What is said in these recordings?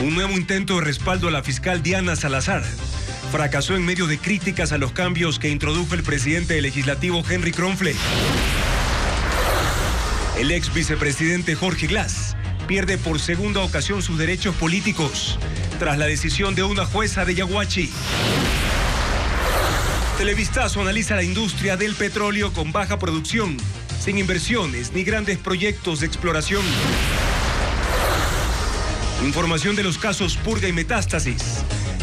Un nuevo intento de respaldo a la fiscal Diana Salazar fracasó en medio de críticas a los cambios que introdujo el presidente del legislativo Henry Kronfle. El ex vicepresidente Jorge Glass pierde por segunda ocasión sus derechos políticos tras la decisión de una jueza de Yaguachi. Televistazo analiza la industria del petróleo con baja producción, sin inversiones ni grandes proyectos de exploración. Información de los casos Purga y Metástasis.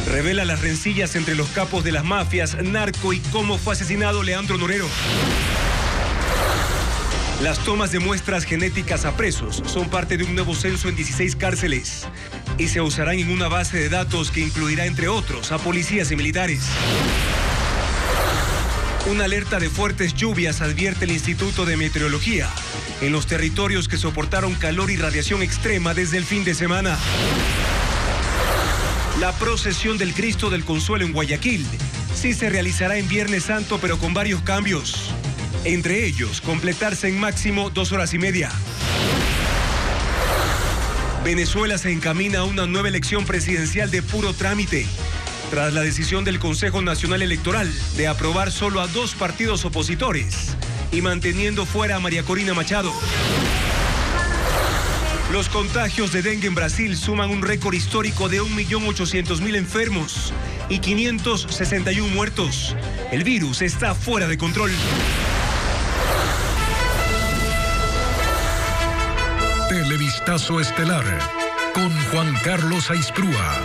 Revela las rencillas entre los capos de las mafias, narco y cómo fue asesinado Leandro Norero. Las tomas de muestras genéticas a presos son parte de un nuevo censo en 16 cárceles y se usarán en una base de datos que incluirá, entre otros, a policías y militares. Una alerta de fuertes lluvias advierte el Instituto de Meteorología en los territorios que soportaron calor y radiación extrema desde el fin de semana. La procesión del Cristo del Consuelo en Guayaquil sí se realizará en Viernes Santo, pero con varios cambios. Entre ellos, completarse en máximo 2 horas y media. Venezuela se encamina a una nueva elección presidencial de puro trámite, tras la decisión del Consejo Nacional Electoral de aprobar solo a 2 partidos opositores y manteniendo fuera a María Corina Machado. Los contagios de dengue en Brasil suman un récord histórico de 1.800.000 enfermos y 561 muertos. El virus está fuera de control. Televistazo estelar con Juan Carlos Aisprúa.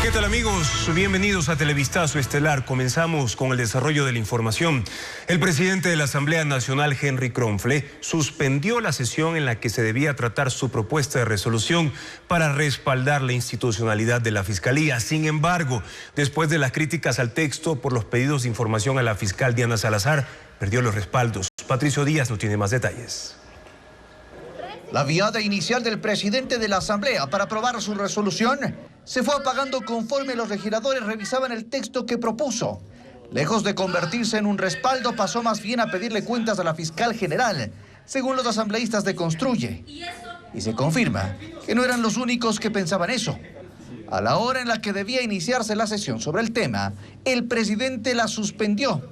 ¿Qué tal, amigos? Bienvenidos a Televistazo Estelar. Comenzamos con el desarrollo de la información. El presidente de la Asamblea Nacional, Henry Kronfle, suspendió la sesión en la que se debía tratar su propuesta de resolución para respaldar la institucionalidad de la Fiscalía. Sin embargo, después de las críticas al texto por los pedidos de información a la fiscal Diana Salazar, perdió los respaldos. Patricio Díaz nos tiene más detalles. La viada inicial del presidente de la Asamblea para aprobar su resolución se fue apagando conforme los legisladores revisaban el texto que propuso. Lejos de convertirse en un respaldo, pasó más bien a pedirle cuentas a la fiscal general, según los asambleístas de Construye. Y se confirma que no eran los únicos que pensaban eso. A la hora en la que debía iniciarse la sesión sobre el tema, el presidente la suspendió.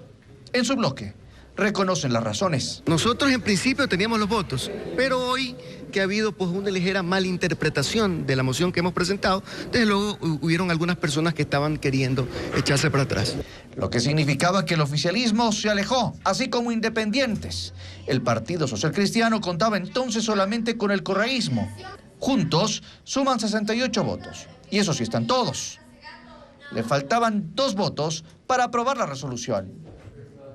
En su bloque reconocen las razones. Nosotros en principio teníamos los votos, pero hoy que ha habido pues una ligera malinterpretación de la moción que hemos presentado, desde luego hubieron algunas personas que estaban queriendo echarse para atrás. Lo que significaba que el oficialismo se alejó, así como independientes. El Partido Social Cristiano contaba entonces solamente con el correísmo. Juntos suman 68 votos, y eso sí están todos. Le faltaban 2 votos para aprobar la resolución.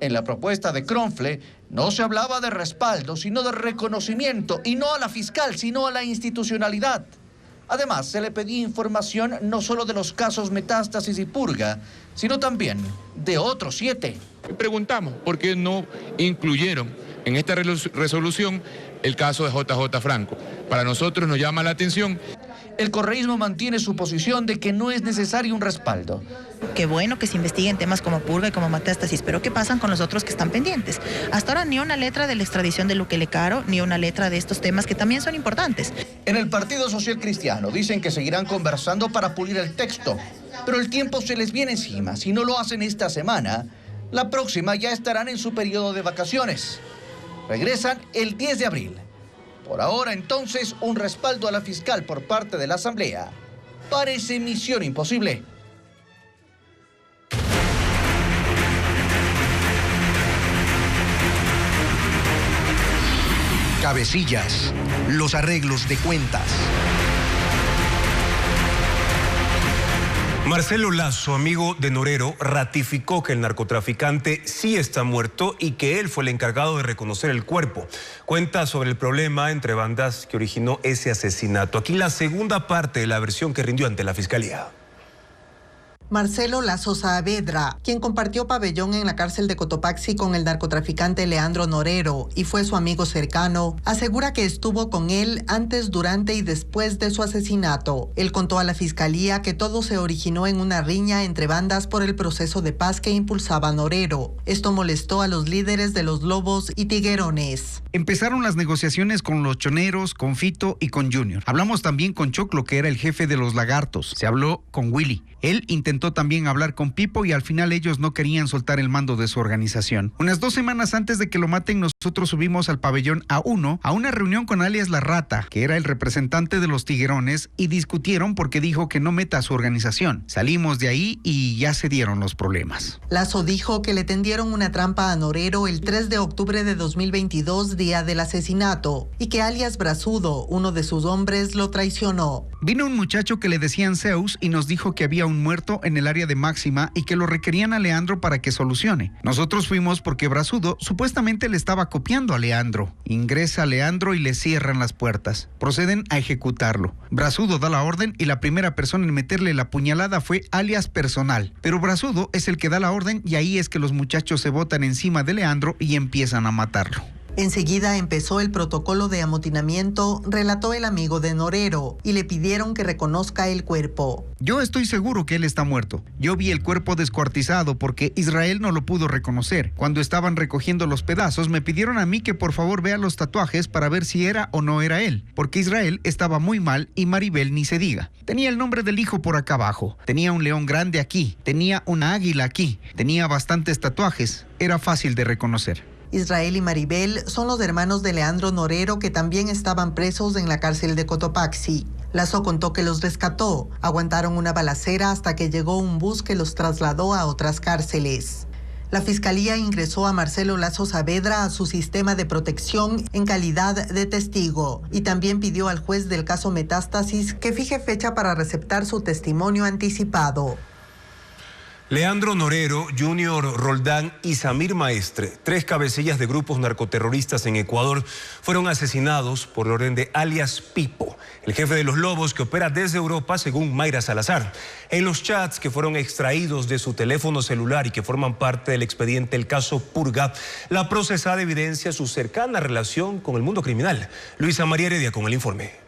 En la propuesta de Kronfle no se hablaba de respaldo, sino de reconocimiento, y no a la fiscal, sino a la institucionalidad. Además, se le pedía información no solo de los casos Metástasis y Purga, sino también de otros 7. Preguntamos por qué no incluyeron en esta resolución el caso de JJ Franco. Para nosotros nos llama la atención. El correísmo mantiene su posición de que no es necesario un respaldo. Qué bueno que se investiguen temas como Purga y como Metástasis, pero ¿qué pasan con los otros que están pendientes? Hasta ahora ni una letra de la extradición de Lukele Caro, ni una letra de estos temas que también son importantes. En el Partido Social Cristiano dicen que seguirán conversando para pulir el texto, pero el tiempo se les viene encima. Si no lo hacen esta semana, la próxima ya estarán en su periodo de vacaciones. Regresan el 10 de abril. Por ahora, entonces, un respaldo a la fiscal por parte de la Asamblea parece misión imposible. Cabecillas, los arreglos de cuentas. Marcelo Lazo, amigo de Norero, ratificó que el narcotraficante sí está muerto y que él fue el encargado de reconocer el cuerpo. Cuenta sobre el problema entre bandas que originó ese asesinato. Aquí la segunda parte de la versión que rindió ante la Fiscalía. Marcelo Lazo Saavedra, quien compartió pabellón en la cárcel de Cotopaxi con el narcotraficante Leandro Norero y fue su amigo cercano, asegura que estuvo con él antes, durante y después de su asesinato. Él contó a la fiscalía que todo se originó en una riña entre bandas por el proceso de paz que impulsaba Norero. Esto molestó a los líderes de los Lobos y Tiguerones. Empezaron las negociaciones con los choneros, con Fito y con Junior. Hablamos también con Choclo, que era el jefe de los Lagartos. Se habló con Willy. Él intentó también hablar con Pipo y al final ellos no querían soltar el mando de su organización. Unas 2 semanas antes de que lo maten, nosotros subimos al pabellón A1 a una reunión con alias La Rata, que era el representante de los Tiguerones, y discutieron porque dijo que no meta a su organización. Salimos de ahí y ya se dieron los problemas. Lazo dijo que le tendieron una trampa a Norero el 3 de octubre de 2022, día del asesinato, y que alias Brazudo, uno de sus hombres, lo traicionó. Vino un muchacho que le decían Zeus y nos dijo que había un muerto en el área de Máxima y que lo requerían a Leandro para que solucione. Nosotros fuimos porque Brazudo supuestamente le estaba copiando a Leandro. Ingresa Leandro y le cierran las puertas. Proceden a ejecutarlo. Brazudo da la orden y la primera persona en meterle la puñalada fue alias Personal. Pero Brazudo es el que da la orden y ahí es que los muchachos se botan encima de Leandro y empiezan a matarlo. Enseguida empezó el protocolo de amotinamiento, relató el amigo de Norero, y le pidieron que reconozca el cuerpo. Yo estoy seguro que él está muerto. Yo vi el cuerpo descuartizado porque Israel no lo pudo reconocer. Cuando estaban recogiendo los pedazos, me pidieron a mí que por favor vea los tatuajes para ver si era o no era él, porque Israel estaba muy mal y Maribel ni se diga. Tenía el nombre del hijo por acá abajo, tenía un león grande aquí, tenía una águila aquí, tenía bastantes tatuajes, era fácil de reconocer. Israel y Maribel son los hermanos de Leandro Norero que también estaban presos en la cárcel de Cotopaxi. Lazo contó que los rescató, aguantaron una balacera hasta que llegó un bus que los trasladó a otras cárceles. La fiscalía ingresó a Marcelo Lazo Saavedra a su sistema de protección en calidad de testigo y también pidió al juez del caso Metástasis que fije fecha para receptar su testimonio anticipado. Leandro Norero, Junior Roldán y Samir Maestre, 3 cabecillas de grupos narcoterroristas en Ecuador, fueron asesinados por orden de alias Pipo, el jefe de los Lobos que opera desde Europa, según Mayra Salazar. En los chats que fueron extraídos de su teléfono celular y que forman parte del expediente El Caso Purga, la procesada evidencia su cercana relación con el mundo criminal. Luisa María Heredia con el informe.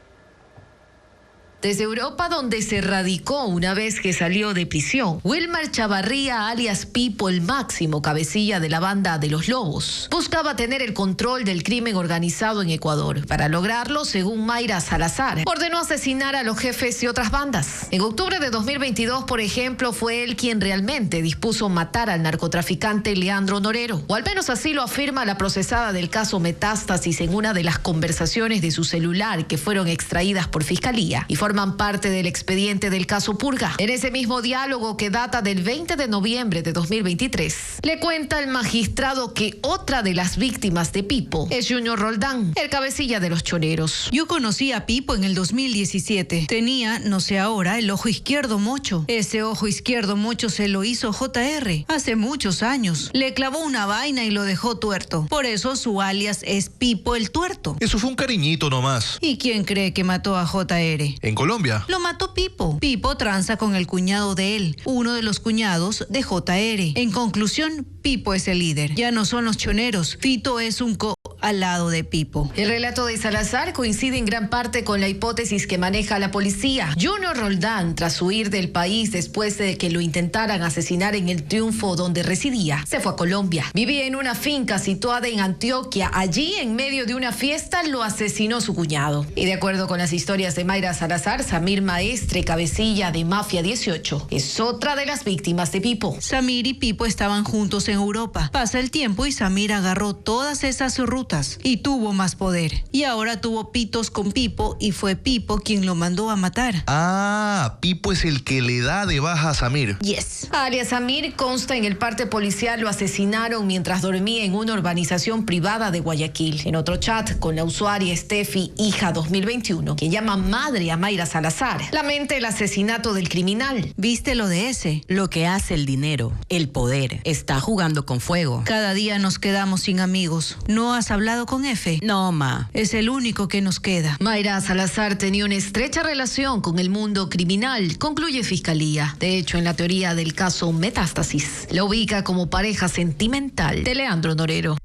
Desde Europa, donde se radicó una vez que salió de prisión, Wilmar Chavarría, alias Pipo el Máximo, cabecilla de la banda de los Lobos, buscaba tener el control del crimen organizado en Ecuador. Para lograrlo, según Mayra Salazar, ordenó asesinar a los jefes de otras bandas. En octubre de 2022, por ejemplo, fue él quien realmente dispuso matar al narcotraficante Leandro Norero, o al menos así lo afirma la procesada del caso Metástasis en una de las conversaciones de su celular que fueron extraídas por Fiscalía y forman parte del expediente del caso Purga. En ese mismo diálogo, que data del 20 de noviembre de 2023, le cuenta el magistrado que otra de las víctimas de Pipo es Junior Roldán, el cabecilla de los choneros. Yo conocí a Pipo en el 2017. Tenía, no sé ahora, el ojo izquierdo mocho. Ese ojo izquierdo mocho se lo hizo JR hace muchos años. Le clavó una vaina y lo dejó tuerto. Por eso su alias es Pipo el Tuerto. Eso fue un cariñito nomás. ¿Y quién cree que mató a JR? En Colombia. Lo mató Pipo. Pipo tranza con el cuñado de él, uno de los cuñados de JR. En conclusión, Pipo es el líder. Ya no son los choneros. Fito es un al lado de Pipo. El relato de Salazar coincide en gran parte con la hipótesis que maneja la policía. Junior Roldán, tras huir del país después de que lo intentaran asesinar en el Triunfo donde residía, se fue a Colombia. Vivía en una finca situada en Antioquia. Allí, en medio de una fiesta, lo asesinó su cuñado. Y de acuerdo con las historias de Mayra Salazar, Samir Maestre, cabecilla de Mafia 18, es otra de las víctimas de Pipo. Samir y Pipo estaban juntos en Europa. Pasa el tiempo y Samir agarró todas esas rutas y tuvo más poder. Y ahora tuvo pitos con Pipo y fue Pipo quien lo mandó a matar. Ah, Pipo es el que le da de baja a Samir. Yes. Alias Samir, consta en el parte policial, lo asesinaron mientras dormía en una urbanización privada de Guayaquil. En otro chat con la usuaria Steffi, hija 2021, que llama madre a Mayra Salazar, lamenta el asesinato del criminal. ¿Viste lo de ese? Lo que hace el dinero, el poder, está jugando con fuego. Cada día nos quedamos sin amigos. No has hablado hablado con F? No, ma. Es el único que nos queda. Mayra Salazar tenía una estrecha relación con el mundo criminal, concluye Fiscalía. De hecho, en la teoría del caso Metástasis, la ubica como pareja sentimental de Leandro Norero.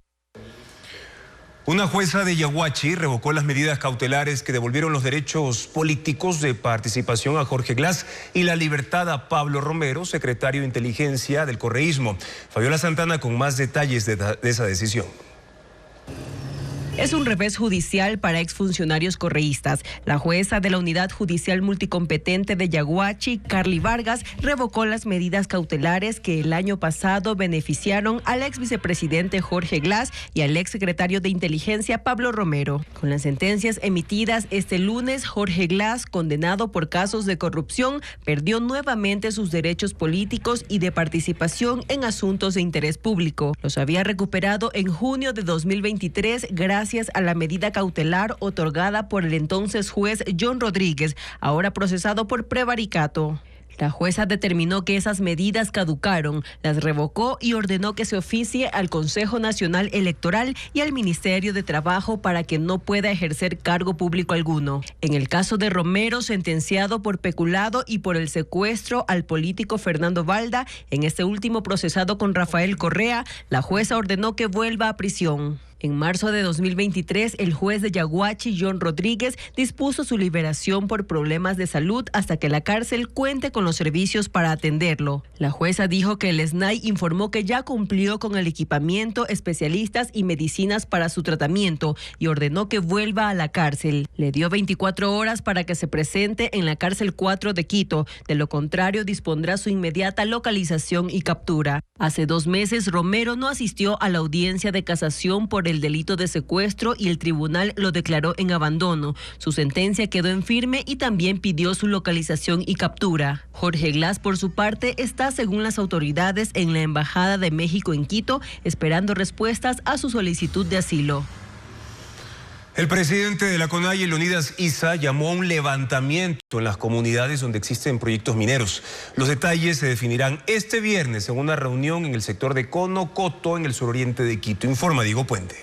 Una jueza de Yaguachi revocó las medidas cautelares que devolvieron los derechos políticos de participación a Jorge Glass y la libertad a Pablo Romero, secretario de Inteligencia del correísmo. Fabiola Santana con más detalles de esa decisión. Es un revés judicial para exfuncionarios correístas. La jueza de la Unidad Judicial Multicompetente de Yaguachi, Carly Vargas, revocó las medidas cautelares que el año pasado beneficiaron al ex vicepresidente Jorge Glass y al ex secretario de Inteligencia Pablo Romero. Con las sentencias emitidas este lunes, Jorge Glass, condenado por casos de corrupción, perdió nuevamente sus derechos políticos y de participación en asuntos de interés público. Los había recuperado en junio de 2023 gracias a la medida cautelar otorgada por el entonces juez John Rodríguez, ahora procesado por prevaricato. La jueza determinó que esas medidas caducaron, las revocó y ordenó que se oficie al Consejo Nacional Electoral y al Ministerio de Trabajo para que no pueda ejercer cargo público alguno. En el caso de Romero, sentenciado por peculado y por el secuestro al político Fernando Valda, en este último procesado con Rafael Correa, la jueza ordenó que vuelva a prisión. En marzo de 2023, el juez de Yaguachi, John Rodríguez, dispuso su liberación por problemas de salud hasta que la cárcel cuente con los servicios para atenderlo. La jueza dijo que el SNAI informó que ya cumplió con el equipamiento, especialistas y medicinas para su tratamiento y ordenó que vuelva a la cárcel. Le dio 24 horas para que se presente en la cárcel 4 de Quito. De lo contrario, dispondrá su inmediata localización y captura. Hace 2 meses, Romero no asistió a la audiencia de casación por el delito de secuestro y el tribunal lo declaró en abandono. Su sentencia quedó en firme y también pidió su localización y captura. Jorge Glass, por su parte, está, según las autoridades, en la Embajada de México en Quito, esperando respuestas a su solicitud de asilo. El presidente de la CONAIE, Leonidas Issa, llamó a un levantamiento en las comunidades donde existen proyectos mineros. Los detalles se definirán este viernes en una reunión en el sector de Conocoto, en el suroriente de Quito. Informa Diego Puente.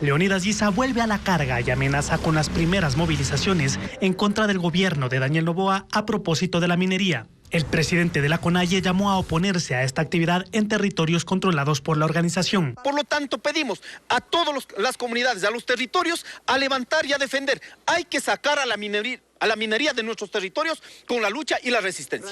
Leonidas Issa vuelve a la carga y amenaza con las primeras movilizaciones en contra del gobierno de Daniel Noboa a propósito de la minería. El presidente de la CONAIE llamó a oponerse a esta actividad en territorios controlados por la organización. Por lo tanto, pedimos a todas las comunidades, a los territorios, a levantar y a defender. Hay que sacar a la minería de nuestros territorios con la lucha y la resistencia.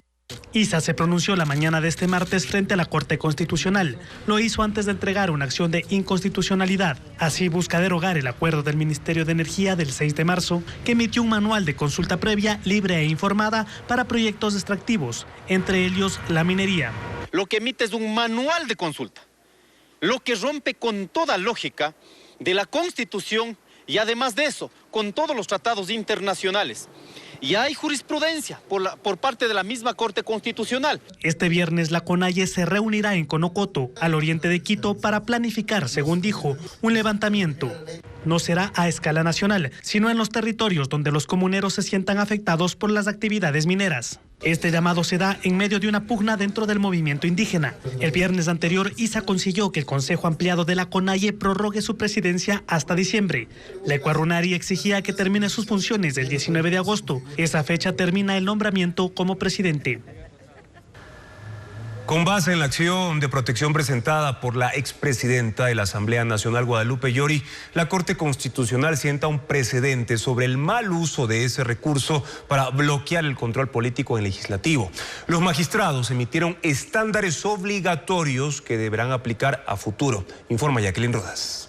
Issa se pronunció la mañana de este martes frente a la Corte Constitucional. Lo hizo antes de entregar una acción de inconstitucionalidad. Así busca derogar el acuerdo del Ministerio de Energía del 6 de marzo, que emitió un manual de consulta previa, libre e informada para proyectos extractivos, entre ellos la minería. Lo que emite es un manual de consulta, lo que rompe con toda lógica de la Constitución y además de eso, con todos los tratados internacionales. Y hay jurisprudencia por parte de la misma Corte Constitucional. Este viernes la CONAIE se reunirá en Conocoto, al oriente de Quito, para planificar, según dijo, un levantamiento. No será a escala nacional, sino en los territorios donde los comuneros se sientan afectados por las actividades mineras. Este llamado se da en medio de una pugna dentro del movimiento indígena. El viernes anterior, Issa consiguió que el Consejo Ampliado de la CONAIE prorrogue su presidencia hasta diciembre. La Ecuarunari exigía que termine sus funciones el 19 de agosto. Esa fecha termina el nombramiento como presidente. Con base en la acción de protección presentada por la expresidenta de la Asamblea Nacional, Guadalupe Llori, la Corte Constitucional sienta un precedente sobre el mal uso de ese recurso para bloquear el control político en el legislativo. Los magistrados emitieron estándares obligatorios que deberán aplicar a futuro, informa Jacqueline Rodas.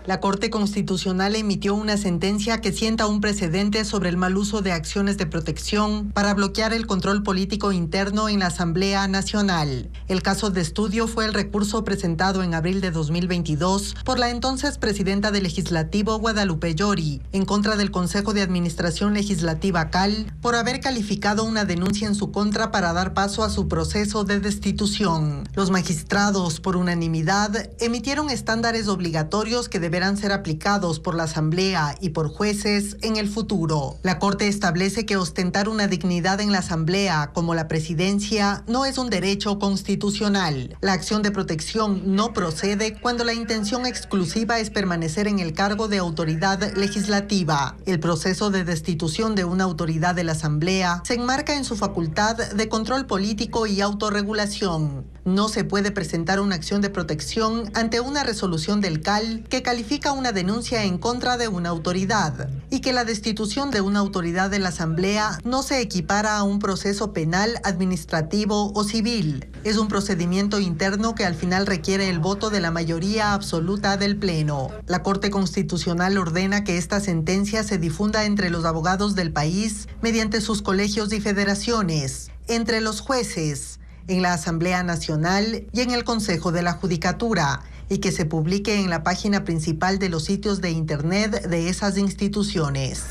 La Corte Constitucional emitió una sentencia que sienta un precedente sobre el mal uso de acciones de protección para bloquear el control político interno en la Asamblea Nacional. El caso de estudio fue el recurso presentado en abril de 2022 por la entonces presidenta del Legislativo, Guadalupe Llori, en contra del Consejo de Administración Legislativa CAL por haber calificado una denuncia en su contra para dar paso a su proceso de destitución. Los magistrados, por unanimidad, emitieron estándares obligatorios que deberán ser aplicados por la Asamblea y por jueces en el futuro. La Corte establece que ostentar una dignidad en la Asamblea, como la presidencia, no es un derecho constitucional. La acción de protección no procede cuando la intención exclusiva es permanecer en el cargo de autoridad legislativa. El proceso de destitución de una autoridad de la Asamblea se enmarca en su facultad de control político y autorregulación. No se puede presentar una acción de protección ante una resolución del CAL que califica una denuncia en contra de una autoridad, y que la destitución de una autoridad de la Asamblea no se equipara a un proceso penal, administrativo o civil. Es un procedimiento interno que al final requiere el voto de la mayoría absoluta del Pleno. La Corte Constitucional ordena que esta sentencia se difunda entre los abogados del país mediante sus colegios y federaciones, entre los jueces, en la Asamblea Nacional y en el Consejo de la Judicatura, y que se publique en la página principal de los sitios de Internet de esas instituciones.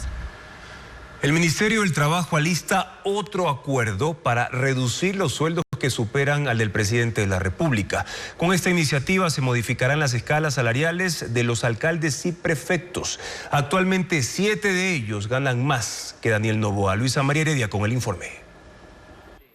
El Ministerio del Trabajo alista otro acuerdo para reducir los sueldos que superan al del presidente de la República. Con esta iniciativa se modificarán las escalas salariales de los alcaldes y prefectos. Actualmente 7 de ellos ganan más que Daniel Noboa. Luisa María Heredia con el informe.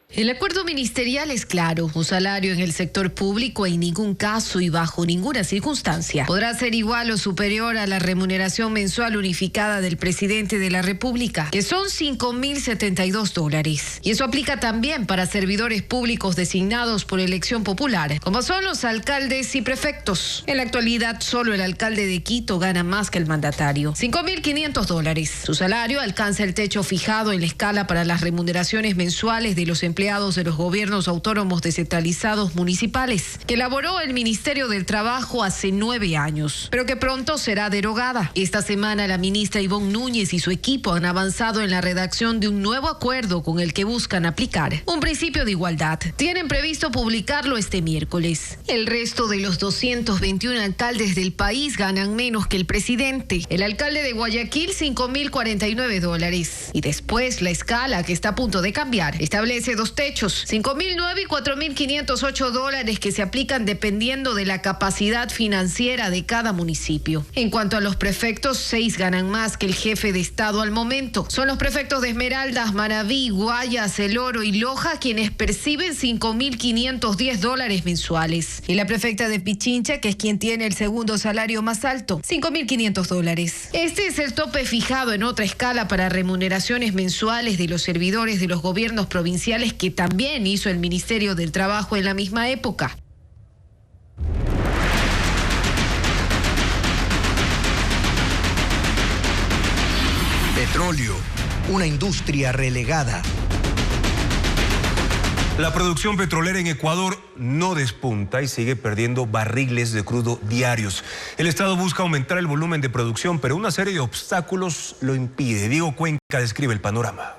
El acuerdo ministerial es claro: un salario en el sector público en ningún caso y bajo ninguna circunstancia podrá ser igual o superior a la remuneración mensual unificada del presidente de la República, que son $5.072. Y eso aplica también para servidores públicos designados por elección popular, como son los alcaldes y prefectos. En la actualidad, solo el alcalde de Quito gana más que el mandatario: $5.500. Su salario alcanza el techo fijado en la escala para las remuneraciones mensuales de los empleados de los gobiernos autónomos descentralizados municipales, que elaboró el Ministerio del Trabajo hace 9 años, pero que pronto será derogada. Esta semana la ministra Ivonne Núñez y su equipo han avanzado en la redacción de un nuevo acuerdo con el que buscan aplicar un principio de igualdad. Tienen previsto publicarlo este miércoles. El resto de los 221 alcaldes del país ganan menos que el presidente. El alcalde de Guayaquil, $5.049. Y después la escala, que está a punto de cambiar, establece dos techos: $5.009 y $4.508, que se aplican dependiendo de la capacidad financiera de cada municipio. En cuanto a los prefectos, 6 ganan más que el jefe de Estado al momento. Son los prefectos de Esmeraldas, Manabí, Guayas, El Oro y Loja quienes perciben $5.510 mensuales. Y la prefecta de Pichincha, que es quien tiene el segundo salario más alto, $5.500. Este es el tope fijado en otra escala para remuneraciones mensuales de los servidores de los gobiernos provinciales, que también hizo el Ministerio del Trabajo en la misma época. Petróleo, una industria relegada. La producción petrolera en Ecuador no despunta y sigue perdiendo barriles de crudo diarios. El Estado busca aumentar el volumen de producción, pero una serie de obstáculos lo impide. Diego Cuenca describe el panorama.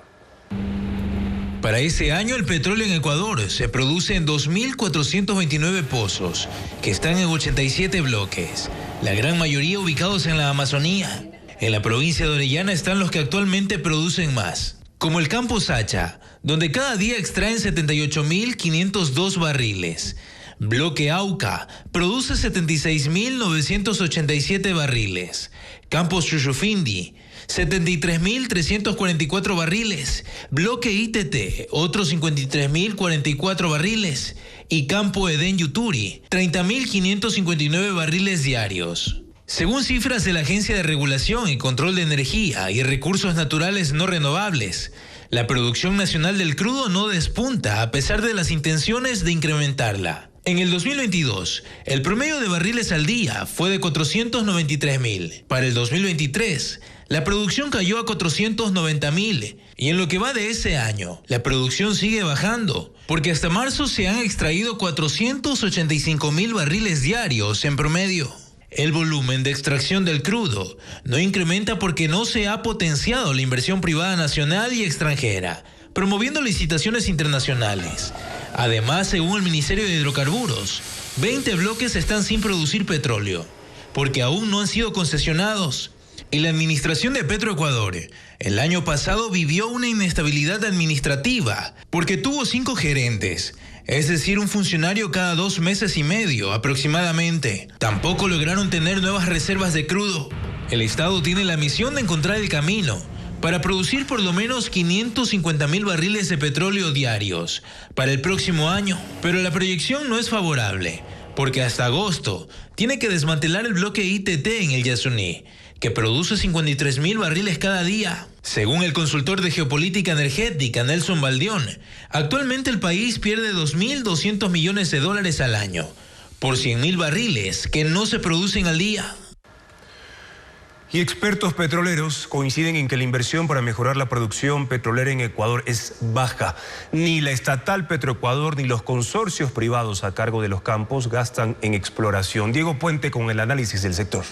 Para ese año, el petróleo en Ecuador se produce en 2.429 pozos, que están en 87 bloques, la gran mayoría ubicados en la Amazonía. En la provincia de Orellana están los que actualmente producen más, como el Campo Sacha, donde cada día extraen 78.502 barriles. Bloque Auca produce 76.987 barriles. Campos Chuchufindi, 73.344 barriles. Bloque ITT, otros 53.044 barriles. Y Campo Edén Yuturi, 30.559 barriles diarios. Según cifras de la Agencia de Regulación y Control de Energía y Recursos Naturales No Renovables, la producción nacional del crudo no despunta a pesar de las intenciones de incrementarla. En el 2022, el promedio de barriles al día fue de 493.000. Para el 2023, la producción cayó a 490.000. Y en lo que va de ese año, la producción sigue bajando, porque hasta marzo se han extraído 485.000 barriles diarios en promedio. El volumen de extracción del crudo no incrementa porque no se ha potenciado la inversión privada nacional y extranjera, promoviendo licitaciones internacionales. Además, según el Ministerio de Hidrocarburos, 20 bloques están sin producir petróleo, porque aún no han sido concesionados. Y la administración de Petroecuador el año pasado vivió una inestabilidad administrativa, porque tuvo 5 gerentes, es decir, un funcionario cada 2 meses y medio aproximadamente. Tampoco lograron tener nuevas reservas de crudo. El Estado tiene la misión de encontrar el camino para producir por lo menos 550,000 barriles de petróleo diarios para el próximo año, pero la proyección no es favorable, porque hasta agosto tiene que desmantelar el bloque ITT en el Yasuní, que produce 53,000 barriles cada día. Según el consultor de geopolítica energética Nelson Baldión, actualmente el país pierde $2.200 millones al año por 100,000 barriles que no se producen al día. Y expertos petroleros coinciden en que la inversión para mejorar la producción petrolera en Ecuador es baja. Ni la estatal Petroecuador ni los consorcios privados a cargo de los campos gastan en exploración. Diego Puente con el análisis del sector.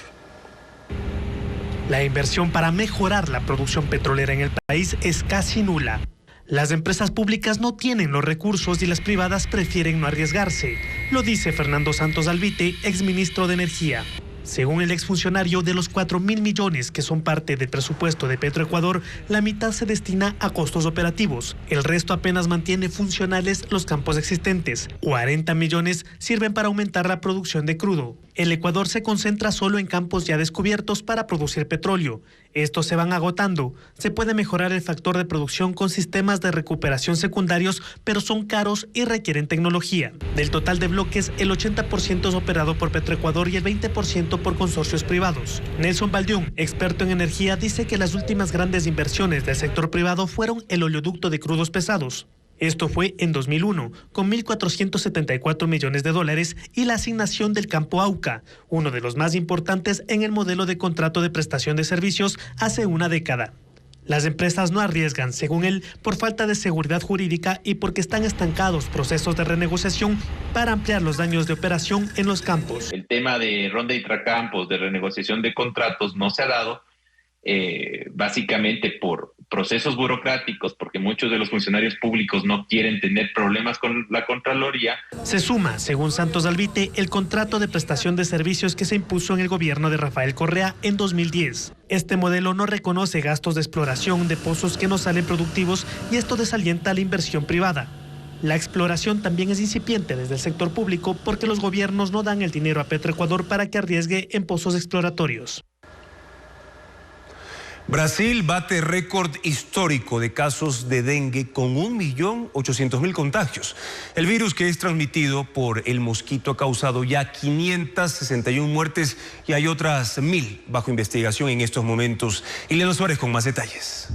La inversión para mejorar la producción petrolera en el país es casi nula. Las empresas públicas no tienen los recursos y las privadas prefieren no arriesgarse. Lo dice Fernando Santos Alvite, exministro de Energía. Según el exfuncionario, de los 4.000 millones que son parte del presupuesto de Petroecuador, la mitad se destina a costos operativos. El resto apenas mantiene funcionales los campos existentes. 40 millones sirven para aumentar la producción de crudo. El Ecuador se concentra solo en campos ya descubiertos para producir petróleo. Estos se van agotando. Se puede mejorar el factor de producción con sistemas de recuperación secundarios, pero son caros y requieren tecnología. Del total de bloques, el 80% es operado por Petroecuador y el 20% por consorcios privados. Nelson Baldión, experto en energía, dice que las últimas grandes inversiones del sector privado fueron el oleoducto de crudos pesados. Esto fue en 2001, con $1.474 millones y la asignación del campo Auca, uno de los más importantes en el modelo de contrato de prestación de servicios hace una década. Las empresas no arriesgan, según él, por falta de seguridad jurídica y porque están estancados procesos de renegociación para ampliar los daños de operación en los campos. El tema de ronda intracampos, de renegociación de contratos, no se ha dado básicamente por procesos burocráticos, porque muchos de los funcionarios públicos no quieren tener problemas con la Contraloría. Se suma, según Santos Alvite, el contrato de prestación de servicios que se impuso en el gobierno de Rafael Correa en 2010. Este modelo no reconoce gastos de exploración de pozos que no salen productivos y esto desalienta la inversión privada. La exploración también es incipiente desde el sector público porque los gobiernos no dan el dinero a Petroecuador para que arriesgue en pozos exploratorios. Brasil bate récord histórico de casos de dengue con 1.800.000 contagios. El virus, que es transmitido por el mosquito, ha causado ya 561 muertes y hay otras 1.000 bajo investigación en estos momentos. Ileana Suárez con más detalles.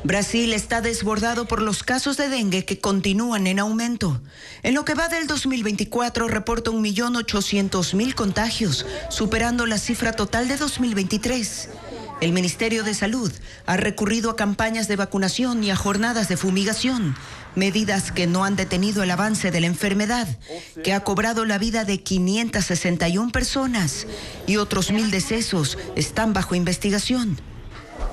Brasil está desbordado por los casos de dengue que continúan en aumento. En lo que va del 2024 reporta 1.800.000 contagios, superando la cifra total de 2023. El Ministerio de Salud ha recurrido a campañas de vacunación y a jornadas de fumigación, medidas que no han detenido el avance de la enfermedad, que ha cobrado la vida de 561 personas y otros 1.000 decesos están bajo investigación.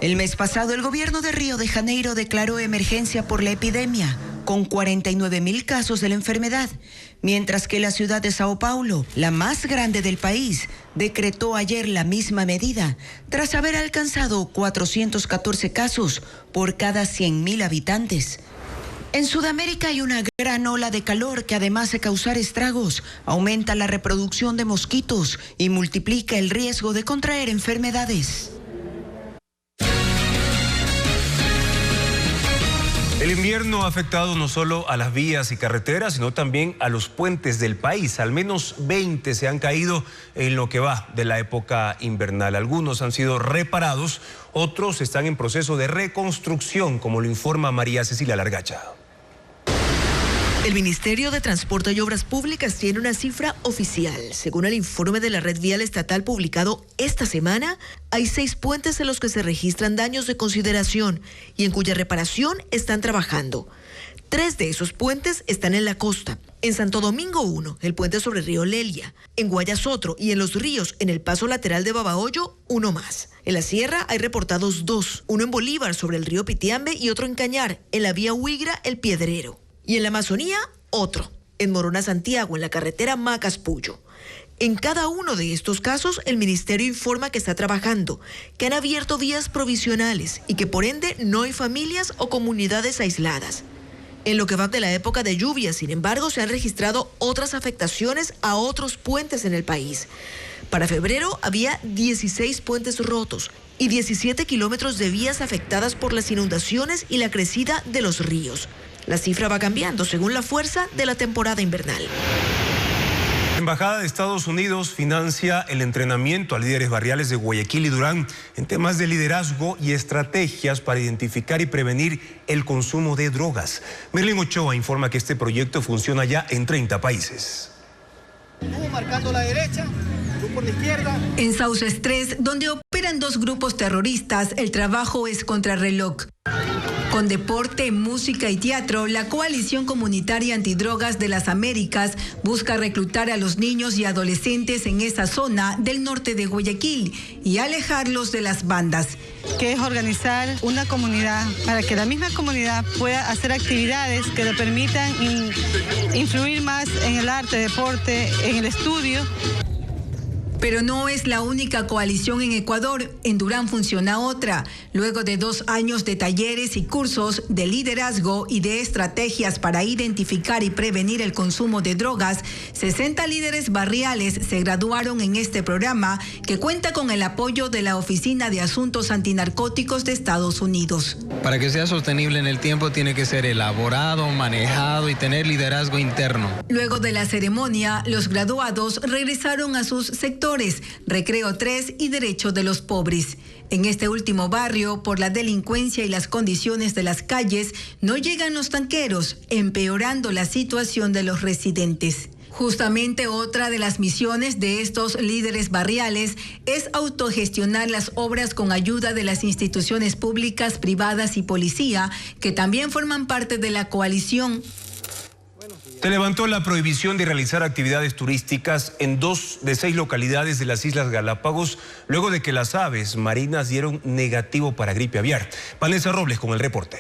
El mes pasado, el gobierno de Río de Janeiro declaró emergencia por la epidemia, con 49.000 casos de la enfermedad, mientras que la ciudad de Sao Paulo, la más grande del país, decretó ayer la misma medida, tras haber alcanzado 414 casos por cada 100.000 habitantes. En Sudamérica hay una gran ola de calor que, además de causar estragos, aumenta la reproducción de mosquitos y multiplica el riesgo de contraer enfermedades. El invierno ha afectado no solo a las vías y carreteras, sino también a los puentes del país. Al menos 20 se han caído en lo que va de la época invernal. Algunos han sido reparados, otros están en proceso de reconstrucción, como lo informa María Cecilia Largacha. El Ministerio de Transporte y Obras Públicas tiene una cifra oficial. Según el informe de la Red Vial Estatal publicado esta semana, hay 6 puentes en los que se registran daños de consideración y en cuya reparación están trabajando. 3 de esos puentes están en la costa. En Santo Domingo 1, el puente sobre el río Lelia. En Guayas otro y en Los Ríos, en el paso lateral de Babahoyo, 1 más. En la sierra hay reportados 2, uno en Bolívar sobre el río Pitiambe y otro en Cañar, en la vía Huigra, El Piedrero. Y en la Amazonía, otro, en Morona, Santiago, en la carretera Macas-Puyo. En cada uno de estos casos, el ministerio informa que está trabajando, que han abierto vías provisionales y que por ende no hay familias o comunidades aisladas. en lo que va de la época de lluvias. Sin embargo, se han registrado otras afectaciones a otros puentes en el país. Para febrero había 16 puentes rotos y 17 kilómetros de vías afectadas por las inundaciones y la crecida de los ríos. La cifra va cambiando según la fuerza de la temporada invernal. La Embajada de Estados Unidos financia el entrenamiento a líderes barriales de Guayaquil y Durán en temas de liderazgo y estrategias para identificar y prevenir el consumo de drogas. Merlin Ochoa informa que este proyecto funciona ya en 30 países. Marcando la derecha, tú por la izquierda. En Sauces 3, donde operan 2 grupos terroristas, el trabajo es contrarreloj. Con deporte, música y teatro, la Coalición Comunitaria Antidrogas de las Américas busca reclutar a los niños y adolescentes en esa zona del norte de Guayaquil y alejarlos de las bandas. Que es organizar una comunidad para que la misma comunidad pueda hacer actividades que le permitan influir más en el arte, deporte, en el estudio. Pero no es la única coalición en Ecuador. En Durán funciona otra. Luego de 2 años de talleres y cursos de liderazgo y de estrategias para identificar y prevenir el consumo de drogas, 60 líderes barriales se graduaron en este programa que cuenta con el apoyo de la Oficina de Asuntos Antinarcóticos de Estados Unidos. Para que sea sostenible en el tiempo tiene que ser elaborado, manejado y tener liderazgo interno. Luego de la ceremonia, los graduados regresaron a sus sectores, Recreo 3 y Derecho de los Pobres. En este último barrio, por la delincuencia y las condiciones de las calles, no llegan los tanqueros, empeorando la situación de los residentes. Justamente otra de las misiones de estos líderes barriales es autogestionar las obras con ayuda de las instituciones públicas, privadas y policía, que también forman parte de la coalición. Se levantó la prohibición de realizar actividades turísticas en 2 de 6 localidades de las Islas Galápagos, luego de que las aves marinas dieron negativo para gripe aviar. Vanessa Robles con el reporte.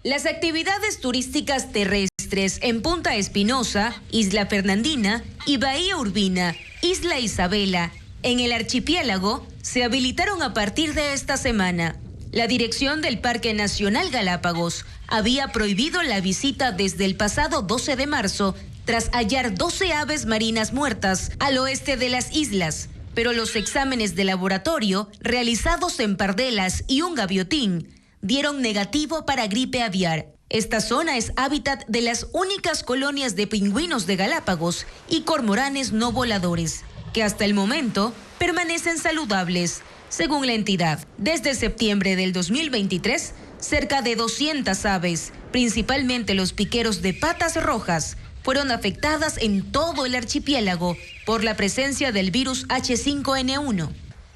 Las actividades turísticas terrestres en Punta Espinosa, Isla Fernandina y Bahía Urbina, Isla Isabela, en el archipiélago, se habilitaron a partir de esta semana. La dirección del Parque Nacional Galápagos había prohibido la visita desde el pasado 12 de marzo tras hallar 12 aves marinas muertas al oeste de las islas, pero los exámenes de laboratorio realizados en pardelas y un gaviotín dieron negativo para gripe aviar. Esta zona es hábitat de las únicas colonias de pingüinos de Galápagos y cormoranes no voladores, que hasta el momento permanecen saludables. Según la entidad, desde septiembre del 2023, cerca de 200 aves, principalmente los piqueros de patas rojas, fueron afectadas en todo el archipiélago por la presencia del virus H5N1.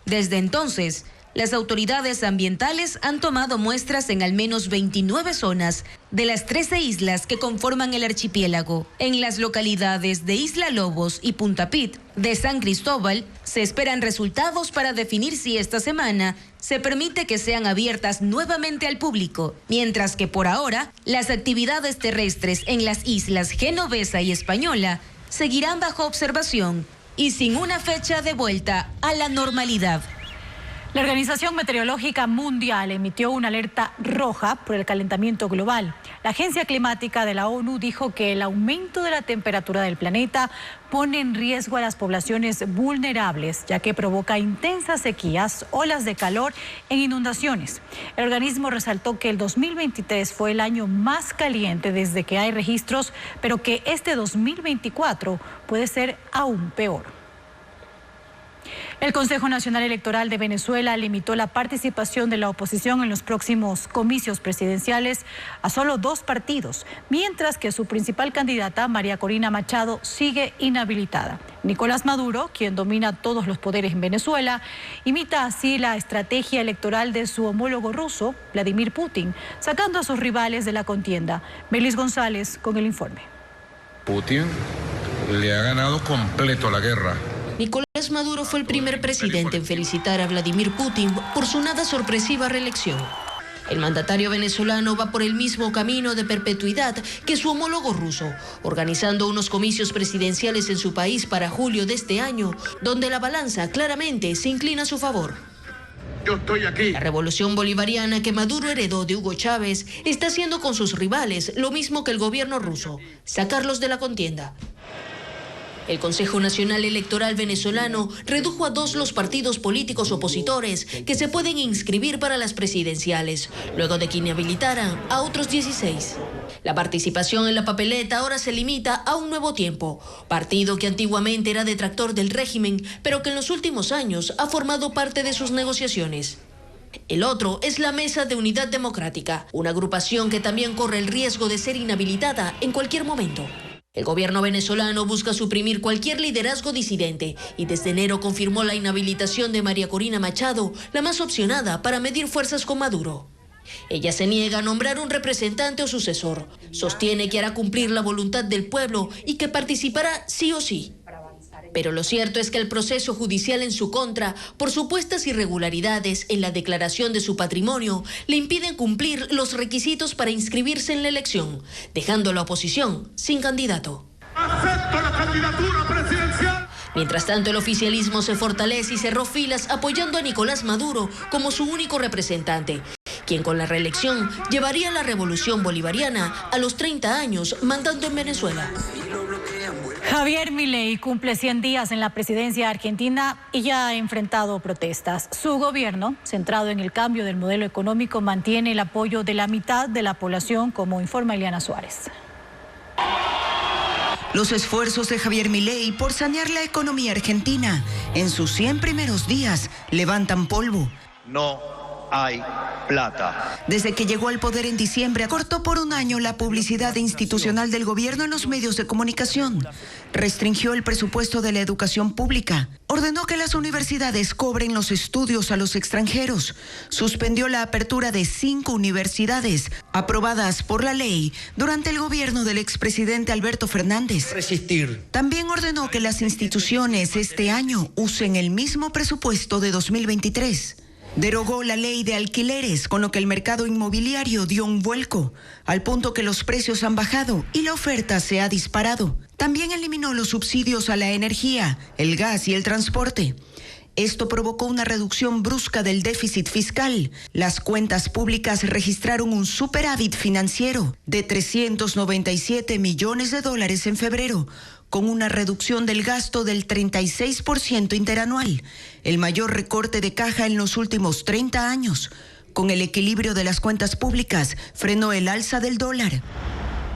Desde entonces, las autoridades ambientales han tomado muestras en al menos 29 zonas de las 13 islas que conforman el archipiélago. En las localidades de Isla Lobos y Punta Pit de San Cristóbal se esperan resultados para definir si esta semana se permite que sean abiertas nuevamente al público, mientras que por ahora las actividades terrestres en las islas Genovesa y Española seguirán bajo observación y sin una fecha de vuelta a la normalidad. La Organización Meteorológica Mundial emitió una alerta roja por el calentamiento global. La Agencia Climática de la ONU dijo que el aumento de la temperatura del planeta pone en riesgo a las poblaciones vulnerables, ya que provoca intensas sequías, olas de calor e inundaciones. El organismo resaltó que el 2023 fue el año más caliente desde que hay registros, pero que este 2024 puede ser aún peor. El Consejo Nacional Electoral de Venezuela limitó la participación de la oposición en los próximos comicios presidenciales a solo 2 partidos, mientras que su principal candidata, María Corina Machado, sigue inhabilitada. Nicolás Maduro, quien domina todos los poderes en Venezuela, imita así la estrategia electoral de su homólogo ruso, Vladimir Putin, sacando a sus rivales de la contienda. Melis González con el informe. Putin le ha ganado completo la guerra. Nicolás Maduro fue el primer presidente en felicitar a Vladimir Putin por su nada sorpresiva reelección. El mandatario venezolano va por el mismo camino de perpetuidad que su homólogo ruso, organizando unos comicios presidenciales en su país para julio de este año, donde la balanza claramente se inclina a su favor. yo estoy aquí. La revolución bolivariana que Maduro heredó de Hugo Chávez está haciendo con sus rivales lo mismo que el gobierno ruso, sacarlos de la contienda. El Consejo Nacional Electoral venezolano redujo a 2 los partidos políticos opositores que se pueden inscribir para las presidenciales, luego de que inhabilitaran a otros 16. La participación en la papeleta ahora se limita a Un Nuevo Tiempo, partido que antiguamente era detractor del régimen, pero que en los últimos años ha formado parte de sus negociaciones. El otro es la Mesa de Unidad Democrática, una agrupación que también corre el riesgo de ser inhabilitada en cualquier momento. El gobierno venezolano busca suprimir cualquier liderazgo disidente y desde enero confirmó la inhabilitación de María Corina Machado, la más opcionada para medir fuerzas con Maduro. Ella se niega a nombrar un representante o sucesor. Sostiene que hará cumplir la voluntad del pueblo y que participará sí o sí. Pero lo cierto es que el proceso judicial en su contra, por supuestas irregularidades en la declaración de su patrimonio, le impiden cumplir los requisitos para inscribirse en la elección, dejando a la oposición sin candidato. ¡Acepto la candidatura presidencial! Mientras tanto, el oficialismo se fortalece y cerró filas apoyando a Nicolás Maduro como su único representante, quien con la reelección llevaría la revolución bolivariana a los 30 años mandando en Venezuela. Javier Milei cumple 100 días en la presidencia argentina y ya ha enfrentado protestas. Su gobierno, centrado en el cambio del modelo económico, mantiene el apoyo de la mitad de la población, como informa Eliana Suárez. Los esfuerzos de Javier Milei por sanear la economía argentina en sus 100 primeros días levantan polvo. No hay plata. Desde que llegó al poder en diciembre, cortó por un año la publicidad institucional del gobierno en los medios de comunicación, restringió el presupuesto de la educación pública, ordenó que las universidades cobren los estudios a los extranjeros, suspendió la apertura de 5 universidades aprobadas por la ley durante el gobierno del expresidente Alberto Fernández. También ordenó que las instituciones este año usen el mismo presupuesto de 2023. Derogó la ley de alquileres, con lo que el mercado inmobiliario dio un vuelco, al punto que los precios han bajado y la oferta se ha disparado. También eliminó los subsidios a la energía, el gas y el transporte. Esto provocó una reducción brusca del déficit fiscal. Las cuentas públicas registraron un superávit financiero de $397 millones en febrero, con una reducción del gasto del 36% interanual, el mayor recorte de caja en los últimos 30 años. Con el equilibrio de las cuentas públicas, frenó el alza del dólar.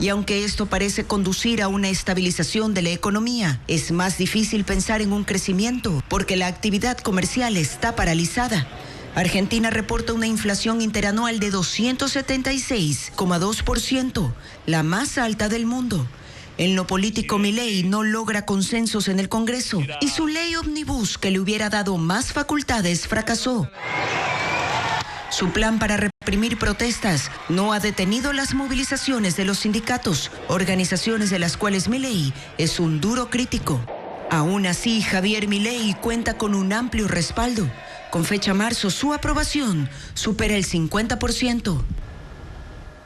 Y aunque esto parece conducir a una estabilización de la economía, es más difícil pensar en un crecimiento porque la actividad comercial está paralizada. Argentina reporta una inflación interanual de 276,2%, la más alta del mundo. En lo político, Milei no logra consensos en el Congreso y su ley ómnibus, que le hubiera dado más facultades, fracasó. Su plan para reprimir protestas no ha detenido las movilizaciones de los sindicatos, organizaciones de las cuales Milei es un duro crítico. Aún así, Javier Milei cuenta con un amplio respaldo. Con fecha marzo, su aprobación supera el 50%.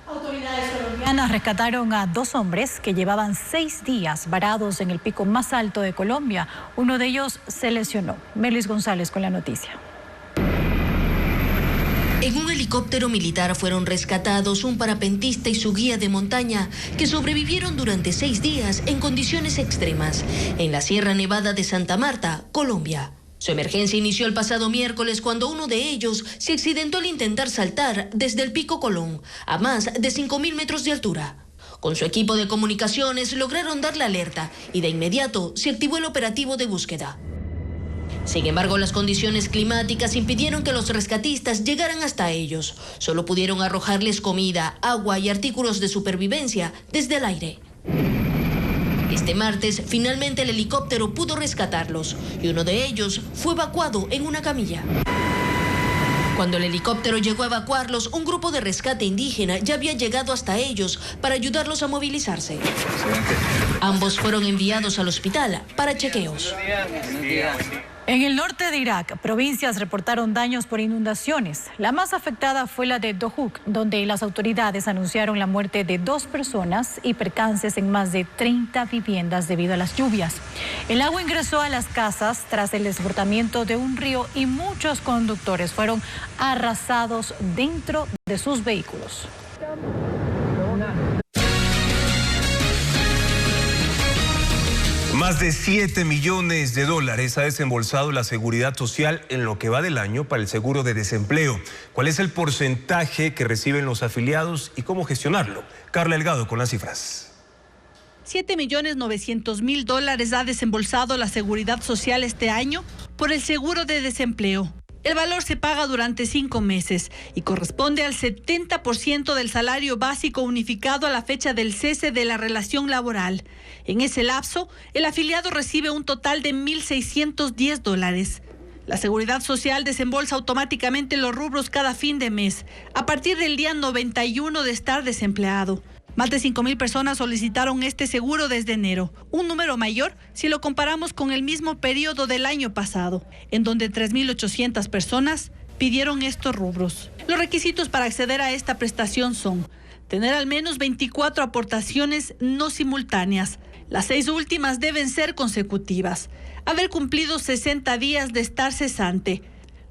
Autoridades colombianas rescataron a 2 hombres que llevaban 6 días varados en el pico más alto de Colombia. Uno de ellos se lesionó. Melis González con la noticia. En un helicóptero militar fueron rescatados un parapentista y su guía de montaña que sobrevivieron durante 6 días en condiciones extremas en la Sierra Nevada de Santa Marta, Colombia. Su emergencia inició el pasado miércoles cuando uno de ellos se accidentó al intentar saltar desde el Pico Colón a más de 5.000 metros de altura. Con su equipo de comunicaciones lograron dar la alerta y de inmediato se activó el operativo de búsqueda. Sin embargo, las condiciones climáticas impidieron que los rescatistas llegaran hasta ellos. Solo pudieron arrojarles comida, agua y artículos de supervivencia desde el aire. Este martes, finalmente el helicóptero pudo rescatarlos y uno de ellos fue evacuado en una camilla. Cuando el helicóptero llegó a evacuarlos, un grupo de rescate indígena ya había llegado hasta ellos para ayudarlos a movilizarse. Ambos fueron enviados al hospital para chequeos. En el norte de Irak, provincias reportaron daños por inundaciones. La más afectada fue la de Dohuk, donde las autoridades anunciaron la muerte de 2 personas y percances en más de 30 viviendas debido a las lluvias. El agua ingresó a las casas tras el desbordamiento de un río y muchos conductores fueron arrasados dentro de sus vehículos. Más de 7 millones de dólares ha desembolsado la Seguridad Social en lo que va del año para el seguro de desempleo. ¿Cuál es el porcentaje que reciben los afiliados y cómo gestionarlo? Carla Delgado con las cifras. 7.900.000 dólares ha desembolsado la Seguridad Social este año por el seguro de desempleo. El valor se paga durante 5 meses y corresponde al 70% del salario básico unificado a la fecha del cese de la relación laboral. En ese lapso, el afiliado recibe un total de 1.610 dólares. La Seguridad Social desembolsa automáticamente los rubros cada fin de mes, a partir del día 91 de estar desempleado. Más de 5.000 personas solicitaron este seguro desde enero, un número mayor si lo comparamos con el mismo periodo del año pasado, en donde 3.800 personas pidieron estos rubros. Los requisitos para acceder a esta prestación son tener al menos 24 aportaciones no simultáneas. Las 6 últimas deben ser consecutivas. Haber cumplido 60 días de estar cesante.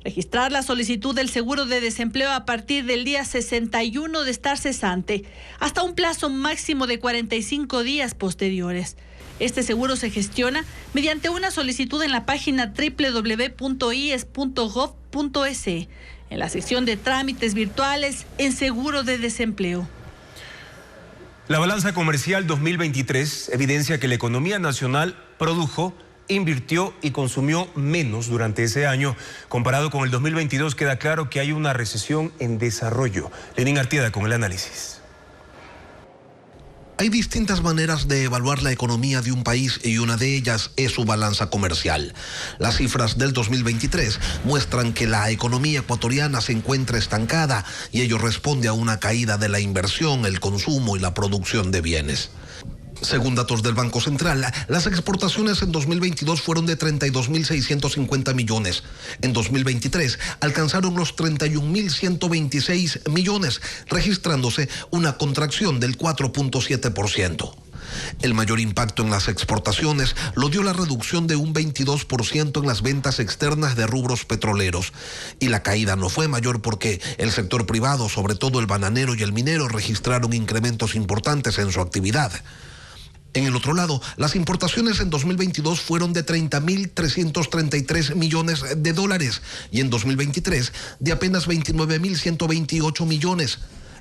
Registrar la solicitud del seguro de desempleo a partir del día 61 de estar cesante, hasta un plazo máximo de 45 días posteriores. Este seguro se gestiona mediante una solicitud en la página www.ies.gov.es, en la sección de trámites virtuales en seguro de desempleo. La balanza comercial 2023 evidencia que la economía nacional produjo, invirtió y consumió menos durante ese año. Comparado con el 2022, queda claro que hay una recesión en desarrollo. Lenín Artieda con el análisis. Hay distintas maneras de evaluar la economía de un país y una de ellas es su balanza comercial. Las cifras del 2023 muestran que la economía ecuatoriana se encuentra estancada y ello responde a una caída de la inversión, el consumo y la producción de bienes. Según datos del Banco Central, las exportaciones en 2022 fueron de 32.650 millones. En 2023 alcanzaron los 31.126 millones, registrándose una contracción del 4.7%. El mayor impacto en las exportaciones lo dio la reducción de un 22% en las ventas externas de rubros petroleros. Y la caída no fue mayor porque el sector privado, sobre todo el bananero y el minero, registraron incrementos importantes en su actividad. En el otro lado, las importaciones en 2022 fueron de 30.333 millones de dólares y en 2023 de apenas 29.128 millones,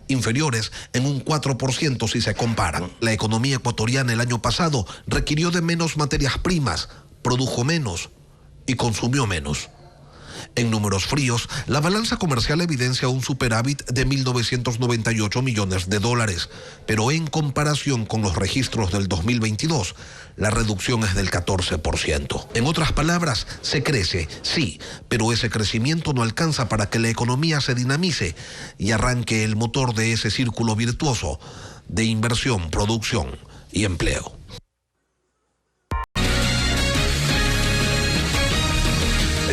inferiores en un 4% si se comparan. La economía ecuatoriana el año pasado requirió de menos materias primas, produjo menos y consumió menos. En números fríos, la balanza comercial evidencia un superávit de 1.998 millones de dólares, pero en comparación con los registros del 2022, la reducción es del 14%. En otras palabras, se crece, sí, pero ese crecimiento no alcanza para que la economía se dinamice y arranque el motor de ese círculo virtuoso de inversión, producción y empleo.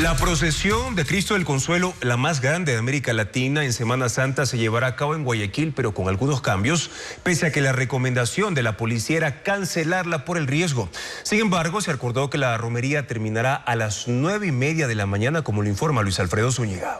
La procesión de Cristo del Consuelo, la más grande de América Latina en Semana Santa, se llevará a cabo en Guayaquil, pero con algunos cambios, pese a que la recomendación de la policía era cancelarla por el riesgo. Sin embargo, se acordó que la romería terminará a las 9:30 de la mañana, como lo informa Luis Alfredo Zúñiga.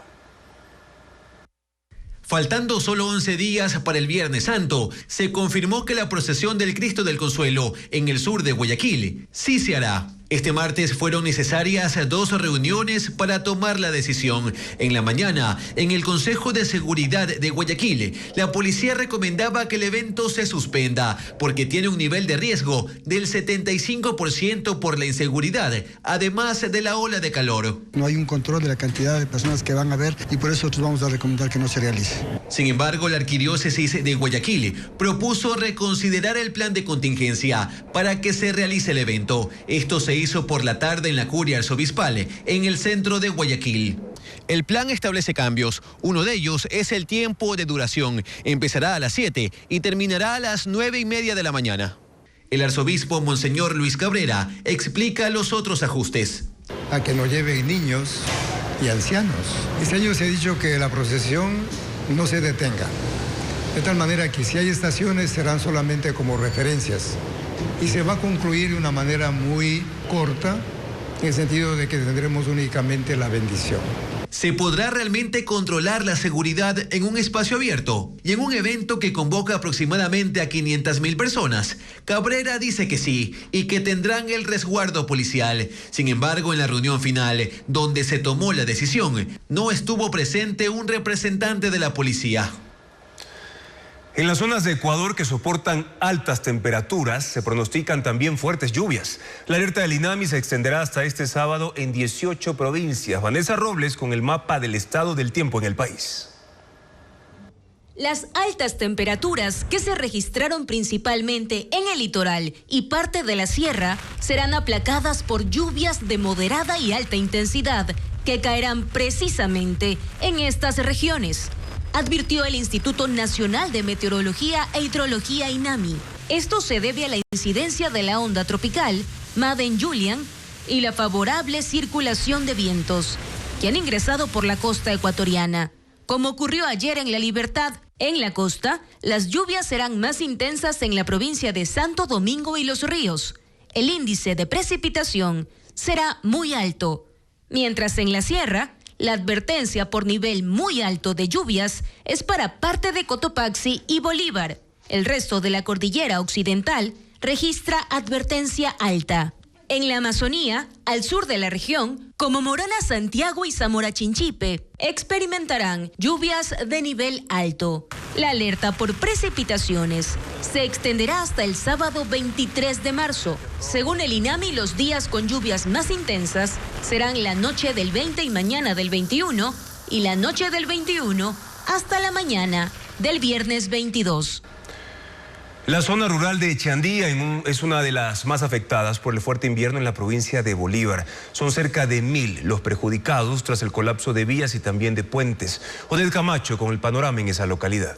Faltando solo 11 días para el Viernes Santo, se confirmó que la procesión del Cristo del Consuelo en el sur de Guayaquil sí se hará. Este martes fueron necesarias 2 reuniones para tomar la decisión. En la mañana, en el Consejo de Seguridad de Guayaquil, la policía recomendaba que el evento se suspenda porque tiene un nivel de riesgo del 75% por la inseguridad, además de la ola de calor. No hay un control de la cantidad de personas que van a ver y por eso nosotros vamos a recomendar que no se realice. Sin embargo, la Arquidiócesis de Guayaquil propuso reconsiderar el plan de contingencia para que se realice el evento. Esto se hizo por la tarde en la curia arzobispal, en el centro de Guayaquil. El plan establece cambios. Uno de ellos es el tiempo de duración. Empezará a las 7 y terminará a las 9:30 de la mañana. El arzobispo Monseñor Luis Cabrera explica los otros ajustes. A que no lleven niños y ancianos. Este año se ha dicho que la procesión no se detenga. De tal manera que si hay estaciones serán solamente como referencias. y se va a concluir de una manera muy corta, en el sentido de que tendremos únicamente la bendición. ¿Se podrá realmente controlar la seguridad en un espacio abierto y en un evento que convoca aproximadamente a 500.000 personas? Cabrera dice que sí y que tendrán el resguardo policial. Sin embargo, en la reunión final, donde se tomó la decisión, no estuvo presente un representante de la policía. En las zonas de Ecuador que soportan altas temperaturas se pronostican también fuertes lluvias. La alerta del INAMI se extenderá hasta este sábado en 18 provincias. Vanessa Robles con el mapa del estado del tiempo en el país. Las altas temperaturas que se registraron principalmente en el litoral y parte de la sierra serán aplacadas por lluvias de moderada y alta intensidad que caerán precisamente en estas regiones, advirtió el Instituto Nacional de Meteorología e Hidrología INAMI. Esto se debe a la incidencia de la onda tropical Madden Julian y la favorable circulación de vientos que han ingresado por la costa ecuatoriana. Como ocurrió ayer en La Libertad, en la costa, las lluvias serán más intensas en la provincia de Santo Domingo y Los Ríos. El índice de precipitación será muy alto, mientras en la sierra, la advertencia por nivel muy alto de lluvias es para parte de Cotopaxi y Bolívar. El resto de la cordillera occidental registra advertencia alta. En la Amazonía, al sur de la región, como Morona, Santiago y Zamora Chinchipe, experimentarán lluvias de nivel alto. La alerta por precipitaciones se extenderá hasta el sábado 23 de marzo. Según el INAMI, los días con lluvias más intensas serán la noche del 20 y mañana del 21 y la noche del 21 hasta la mañana del viernes 22. La zona rural de Echandía es una de las más afectadas por el fuerte invierno en la provincia de Bolívar. Son cerca de 1.000 los perjudicados tras el colapso de vías y también de puentes. Odette Camacho con el panorama en esa localidad.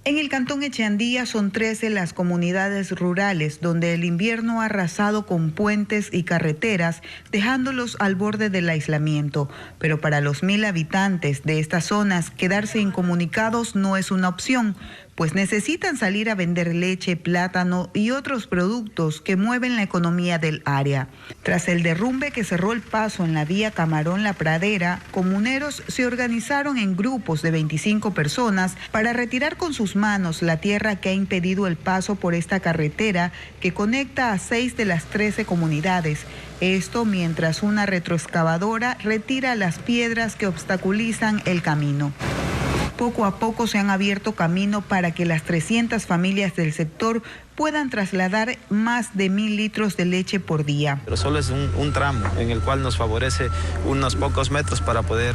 En el cantón Echandía son 13 las comunidades rurales donde el invierno ha arrasado con puentes y carreteras, dejándolos al borde del aislamiento. Pero para los 1.000 habitantes de estas zonas, quedarse incomunicados no es una opción, pues necesitan salir a vender leche, plátano y otros productos que mueven la economía del área. Tras el derrumbe que cerró el paso en la vía Camarón-La Pradera, comuneros se organizaron en grupos de 25 personas para retirar con sus manos la tierra que ha impedido el paso por esta carretera que conecta a 6 de las 13 comunidades. Esto mientras una retroexcavadora retira las piedras que obstaculizan el camino. Poco a poco se han abierto camino para que las 300 familias del sector puedan trasladar más de 1.000 litros de leche por día. Pero solo es un tramo en el cual nos favorece unos pocos metros para poder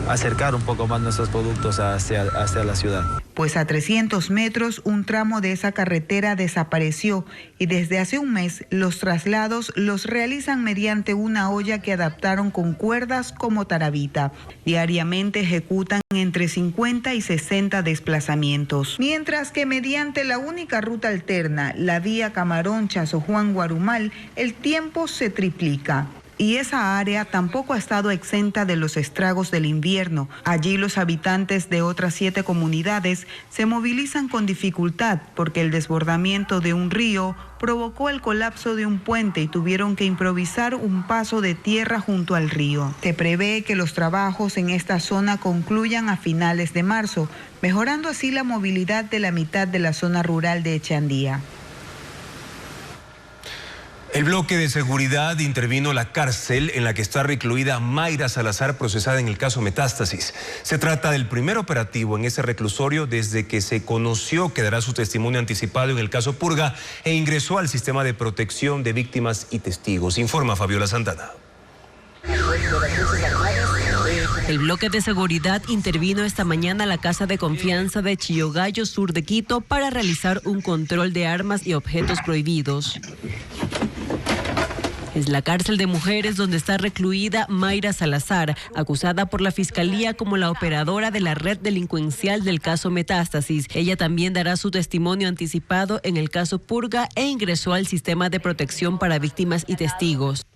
acercar un poco más nuestros productos hacia la ciudad. Pues a 300 metros un tramo de esa carretera desapareció y desde hace un mes los traslados los realizan mediante una olla que adaptaron con cuerdas como tarabita. Diariamente ejecutan entre 50 y 60 desplazamientos, mientras que mediante la única ruta alterna, la vía Camarón-Chazo Juan Guarumal, el tiempo se triplica. Y esa área tampoco ha estado exenta de los estragos del invierno. Allí los habitantes de otras 7 comunidades se movilizan con dificultad porque el desbordamiento de un río provocó el colapso de un puente y tuvieron que improvisar un paso de tierra junto al río. Se prevé que los trabajos en esta zona concluyan a finales de marzo, mejorando así la movilidad de la mitad de la zona rural de Echandía. El bloque de seguridad intervino la cárcel en la que está recluida Mayra Salazar, procesada en el caso Metástasis. Se trata del primer operativo en ese reclusorio desde que se conoció que dará su testimonio anticipado en el caso Purga e ingresó al sistema de protección de víctimas y testigos. Informa Fabiola Santana. El bloque de seguridad intervino esta mañana a la Casa de Confianza de Chillogallo, sur de Quito, para realizar un control de armas y objetos prohibidos. Es la cárcel de mujeres donde está recluida Mayra Salazar, acusada por la Fiscalía como la operadora de la red delincuencial del caso Metástasis. Ella también dará su testimonio anticipado en el caso Purga e ingresó al sistema de protección para víctimas y testigos.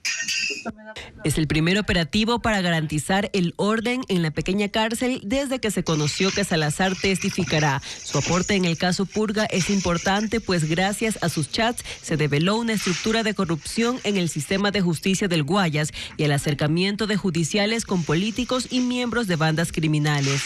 Es el primer operativo para garantizar el orden en la pequeña cárcel desde que se conoció que Salazar testificará. Su aporte en el caso Purga es importante, pues gracias a sus chats se develó una estructura de corrupción en el sistema de justicia del Guayas y el acercamiento de judiciales con políticos y miembros de bandas criminales.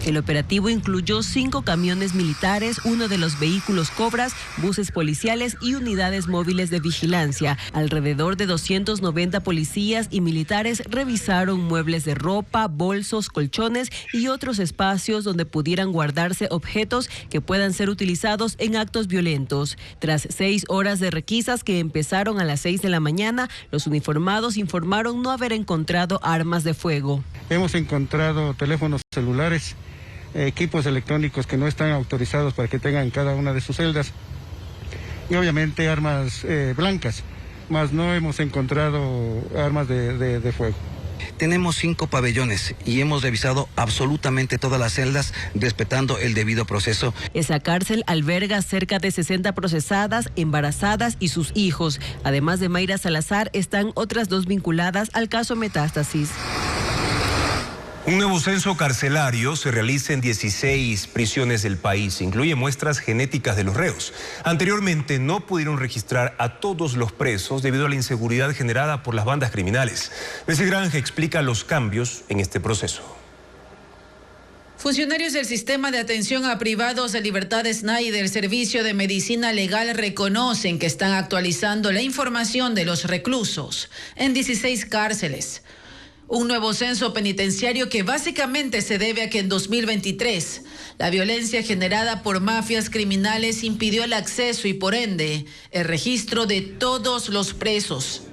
El operativo incluyó 5 camiones militares, 1 de los vehículos Cobras, buses policiales y unidades móviles de vigilancia. Alrededor de 290 policías y militares revisaron muebles de ropa, bolsos, colchones y otros espacios donde pudieran guardarse objetos que puedan ser utilizados en actos violentos. Tras 6 horas de requisas que empezaron a las 6 de la mañana, los uniformados informaron no haber encontrado armas de fuego. Hemos encontrado teléfonos celulares, equipos electrónicos que no están autorizados para que tengan cada una de sus celdas y obviamente armas blancas, mas no hemos encontrado armas de fuego. Tenemos 5 pabellones y hemos revisado absolutamente todas las celdas respetando el debido proceso. Esa cárcel alberga cerca de 60 procesadas, embarazadas y sus hijos. Además de Mayra Salazar, están otras 2 vinculadas al caso Metástasis. Un nuevo censo carcelario se realiza en 16 prisiones del país. Incluye muestras genéticas de los reos. Anteriormente no pudieron registrar a todos los presos debido a la inseguridad generada por las bandas criminales. Bessie Granja explica los cambios en este proceso. Funcionarios del Sistema de Atención a Privados de Libertad SNAI y del Servicio de Medicina Legal reconocen que están actualizando la información de los reclusos en 16 cárceles. Un nuevo censo penitenciario que básicamente se debe a que en 2023 la violencia generada por mafias criminales impidió el acceso y por ende el registro de todos los presos.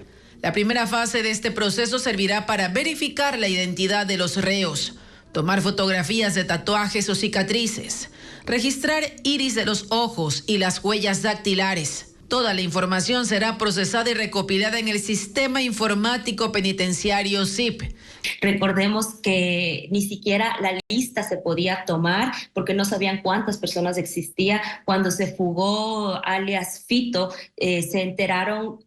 La primera fase de este proceso servirá para verificar la identidad de los reos, tomar fotografías de tatuajes o cicatrices, registrar iris de los ojos y las huellas dactilares. Toda la información será procesada y recopilada en el Sistema Informático Penitenciario SIP. Recordemos que ni siquiera la lista se podía tomar porque no sabían cuántas personas existía. Cuando se fugó alias Fito, se enteraron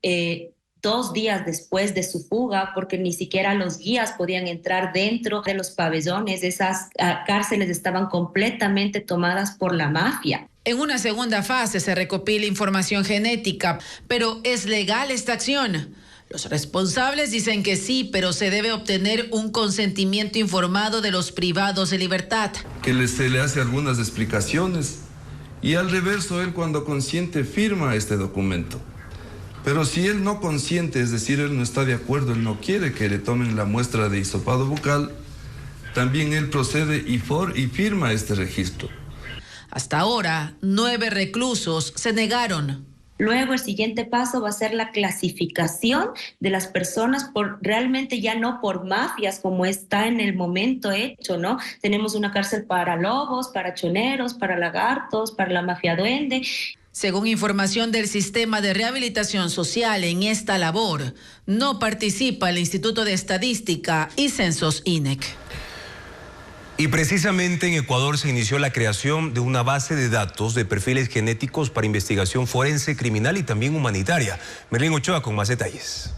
2 días después de su fuga, porque ni siquiera los guías podían entrar dentro de los pabellones. Esas cárceles estaban completamente tomadas por la mafia. En una segunda fase se recopila información genética, pero ¿es legal esta acción? Los responsables dicen que sí, pero se debe obtener un consentimiento informado de los privados de libertad. Que se le hace algunas explicaciones y al reverso él cuando consiente firma este documento. Pero si él no consiente, es decir, él no está de acuerdo, él no quiere que le tomen la muestra de hisopado bucal, también él procede y firma este registro. Hasta ahora, 9 reclusos se negaron. Luego el siguiente paso va a ser la clasificación de las personas por realmente ya no por mafias como está en el momento hecho, ¿no? Tenemos una cárcel para lobos, para choneros, para lagartos, para la mafia duende. Según información del Sistema de Rehabilitación Social, en esta labor no participa el Instituto de Estadística y Censos INEC. Y precisamente en Ecuador se inició la creación de una base de datos de perfiles genéticos para investigación forense, criminal y también humanitaria. Merlín Ochoa con más detalles.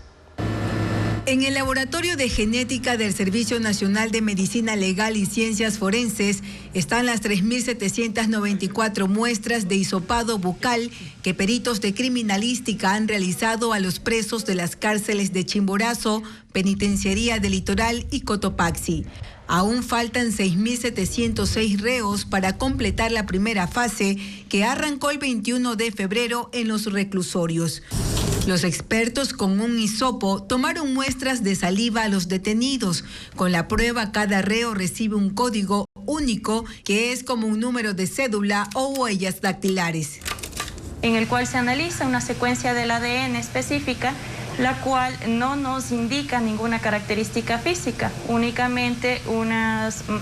En el Laboratorio de Genética del Servicio Nacional de Medicina Legal y Ciencias Forenses están las 3.794 muestras de hisopado bucal que peritos de criminalística han realizado a los presos de las cárceles de Chimborazo, Penitenciaría del Litoral y Cotopaxi. Aún faltan 6.706 reos para completar la primera fase que arrancó el 21 de febrero en los reclusorios. Los expertos con un hisopo tomaron muestras de saliva a los detenidos. Con la prueba, cada reo recibe un código único que es como un número de cédula o huellas dactilares. En el cual se analiza una secuencia del ADN específica, la cual no nos indica ninguna característica física, únicamente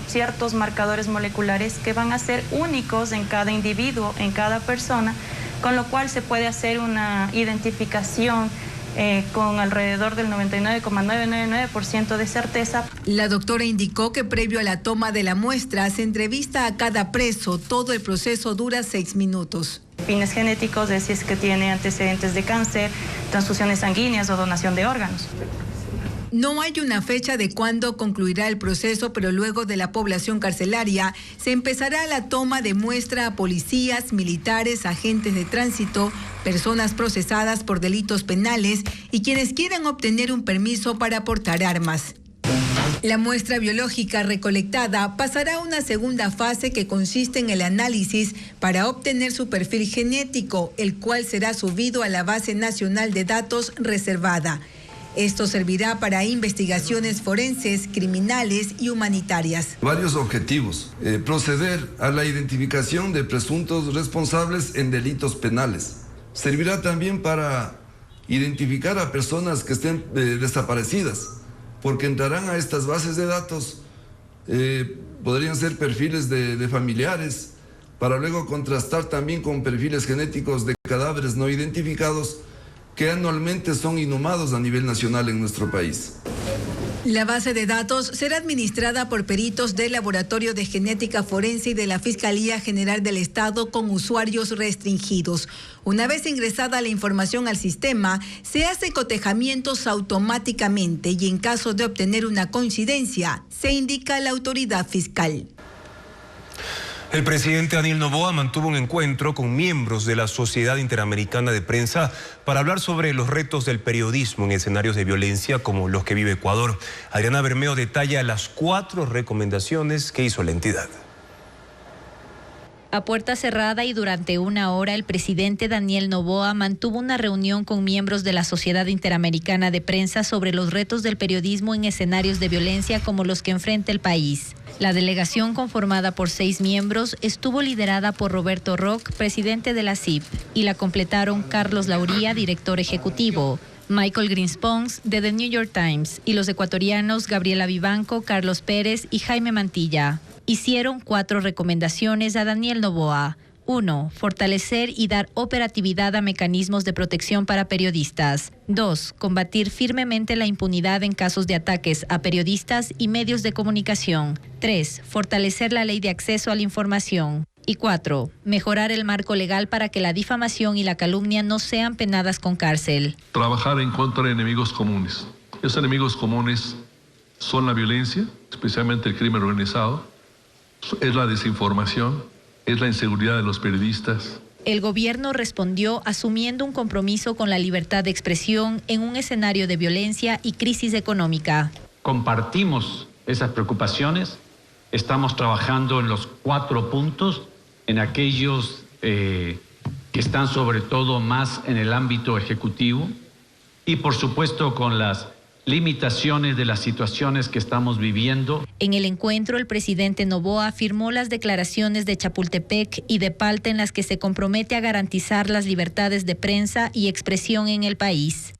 ciertos marcadores moleculares que van a ser únicos en cada individuo, en cada persona, con lo cual se puede hacer una identificación con alrededor del 99,999% de certeza. La doctora indicó que previo a la toma de la muestra se entrevista a cada preso. Todo el proceso dura 6 minutos. Fines genéticos de si es que tiene antecedentes de cáncer, transfusiones sanguíneas o donación de órganos. No hay una fecha de cuándo concluirá el proceso, pero luego de la población carcelaria se empezará la toma de muestra a policías, militares, agentes de tránsito, personas procesadas por delitos penales y quienes quieran obtener un permiso para portar armas. La muestra biológica recolectada pasará a una segunda fase que consiste en el análisis para obtener su perfil genético, el cual será subido a la Base Nacional de Datos reservada. Esto servirá para investigaciones forenses, criminales y humanitarias. Varios objetivos. Proceder a la identificación de presuntos responsables en delitos penales. Servirá también para identificar a personas que estén desaparecidas, porque entrarán a estas bases de datos, podrían ser perfiles de familiares, para luego contrastar también con perfiles genéticos de cadáveres no identificados que anualmente son inhumados a nivel nacional en nuestro país. La base de datos será administrada por peritos del Laboratorio de Genética Forense y de la Fiscalía General del Estado con usuarios restringidos. Una vez ingresada la información al sistema, se hace cotejamientos automáticamente y en caso de obtener una coincidencia, se indica a la autoridad fiscal. El presidente Daniel Noboa mantuvo un encuentro con miembros de la Sociedad Interamericana de Prensa para hablar sobre los retos del periodismo en escenarios de violencia como los que vive Ecuador. Adriana Bermeo detalla las 4 recomendaciones que hizo la entidad. A puerta cerrada y durante 1 hora, el presidente Daniel Noboa mantuvo una reunión con miembros de la Sociedad Interamericana de Prensa sobre los retos del periodismo en escenarios de violencia como los que enfrenta el país. La delegación, conformada por 6 miembros, estuvo liderada por Roberto Rock, presidente de la CIP, y la completaron Carlos Lauría, director ejecutivo, Michael Greenspons, de The New York Times, y los ecuatorianos Gabriela Vivanco, Carlos Pérez y Jaime Mantilla. Hicieron 4 recomendaciones a Daniel Noboa. 1. Fortalecer y dar operatividad a mecanismos de protección para periodistas. 2. Combatir firmemente la impunidad en casos de ataques a periodistas y medios de comunicación. 3. Fortalecer la ley de acceso a la información. Y 4. Mejorar el marco legal para que la difamación y la calumnia no sean penadas con cárcel. Trabajar en contra de enemigos comunes. Esos enemigos comunes son la violencia, especialmente el crimen organizado, es la desinformación, es la inseguridad de los periodistas. El gobierno respondió asumiendo un compromiso con la libertad de expresión en un escenario de violencia y crisis económica. Compartimos esas preocupaciones, estamos trabajando en los 4 puntos, en aquellos que están sobre todo más en el ámbito ejecutivo y por supuesto con las limitaciones de las situaciones que estamos viviendo. En el encuentro, el presidente Noboa firmó las declaraciones de Chapultepec y de Palta en las que se compromete a garantizar las libertades de prensa y expresión en el país.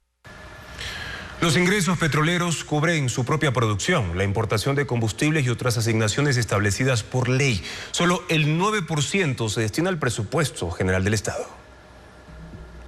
Los ingresos petroleros cubren su propia producción, la importación de combustibles y otras asignaciones establecidas por ley. Solo el 9% se destina al presupuesto general del Estado.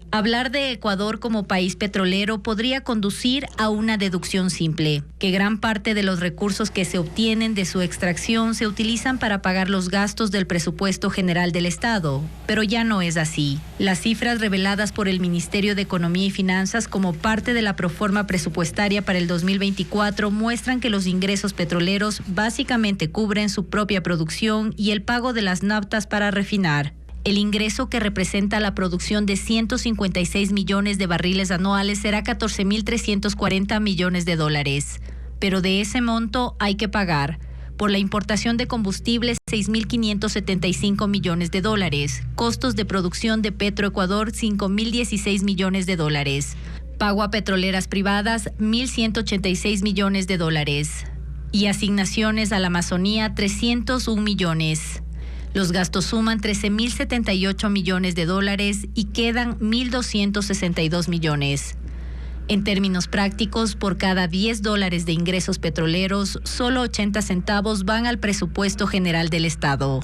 Hablar de Ecuador como país petrolero podría conducir a una deducción simple, que gran parte de los recursos que se obtienen de su extracción se utilizan para pagar los gastos del presupuesto general del Estado, pero ya no es así. Las cifras reveladas por el Ministerio de Economía y Finanzas como parte de la proforma presupuestaria para el 2024 muestran que los ingresos petroleros básicamente cubren su propia producción y el pago de las naftas para refinar. El ingreso, que representa la producción de 156 millones de barriles anuales, será 14.340 millones de dólares. Pero de ese monto hay que pagar por la importación de combustibles 6.575 millones de dólares, costos de producción de Petroecuador 5.016 millones de dólares, pago a petroleras privadas 1.186 millones de dólares y asignaciones a la Amazonía 301 millones. Los gastos suman 13.078 millones de dólares y quedan 1.262 millones. En términos prácticos, por cada $10 de ingresos petroleros, solo 80 centavos van al presupuesto general del Estado.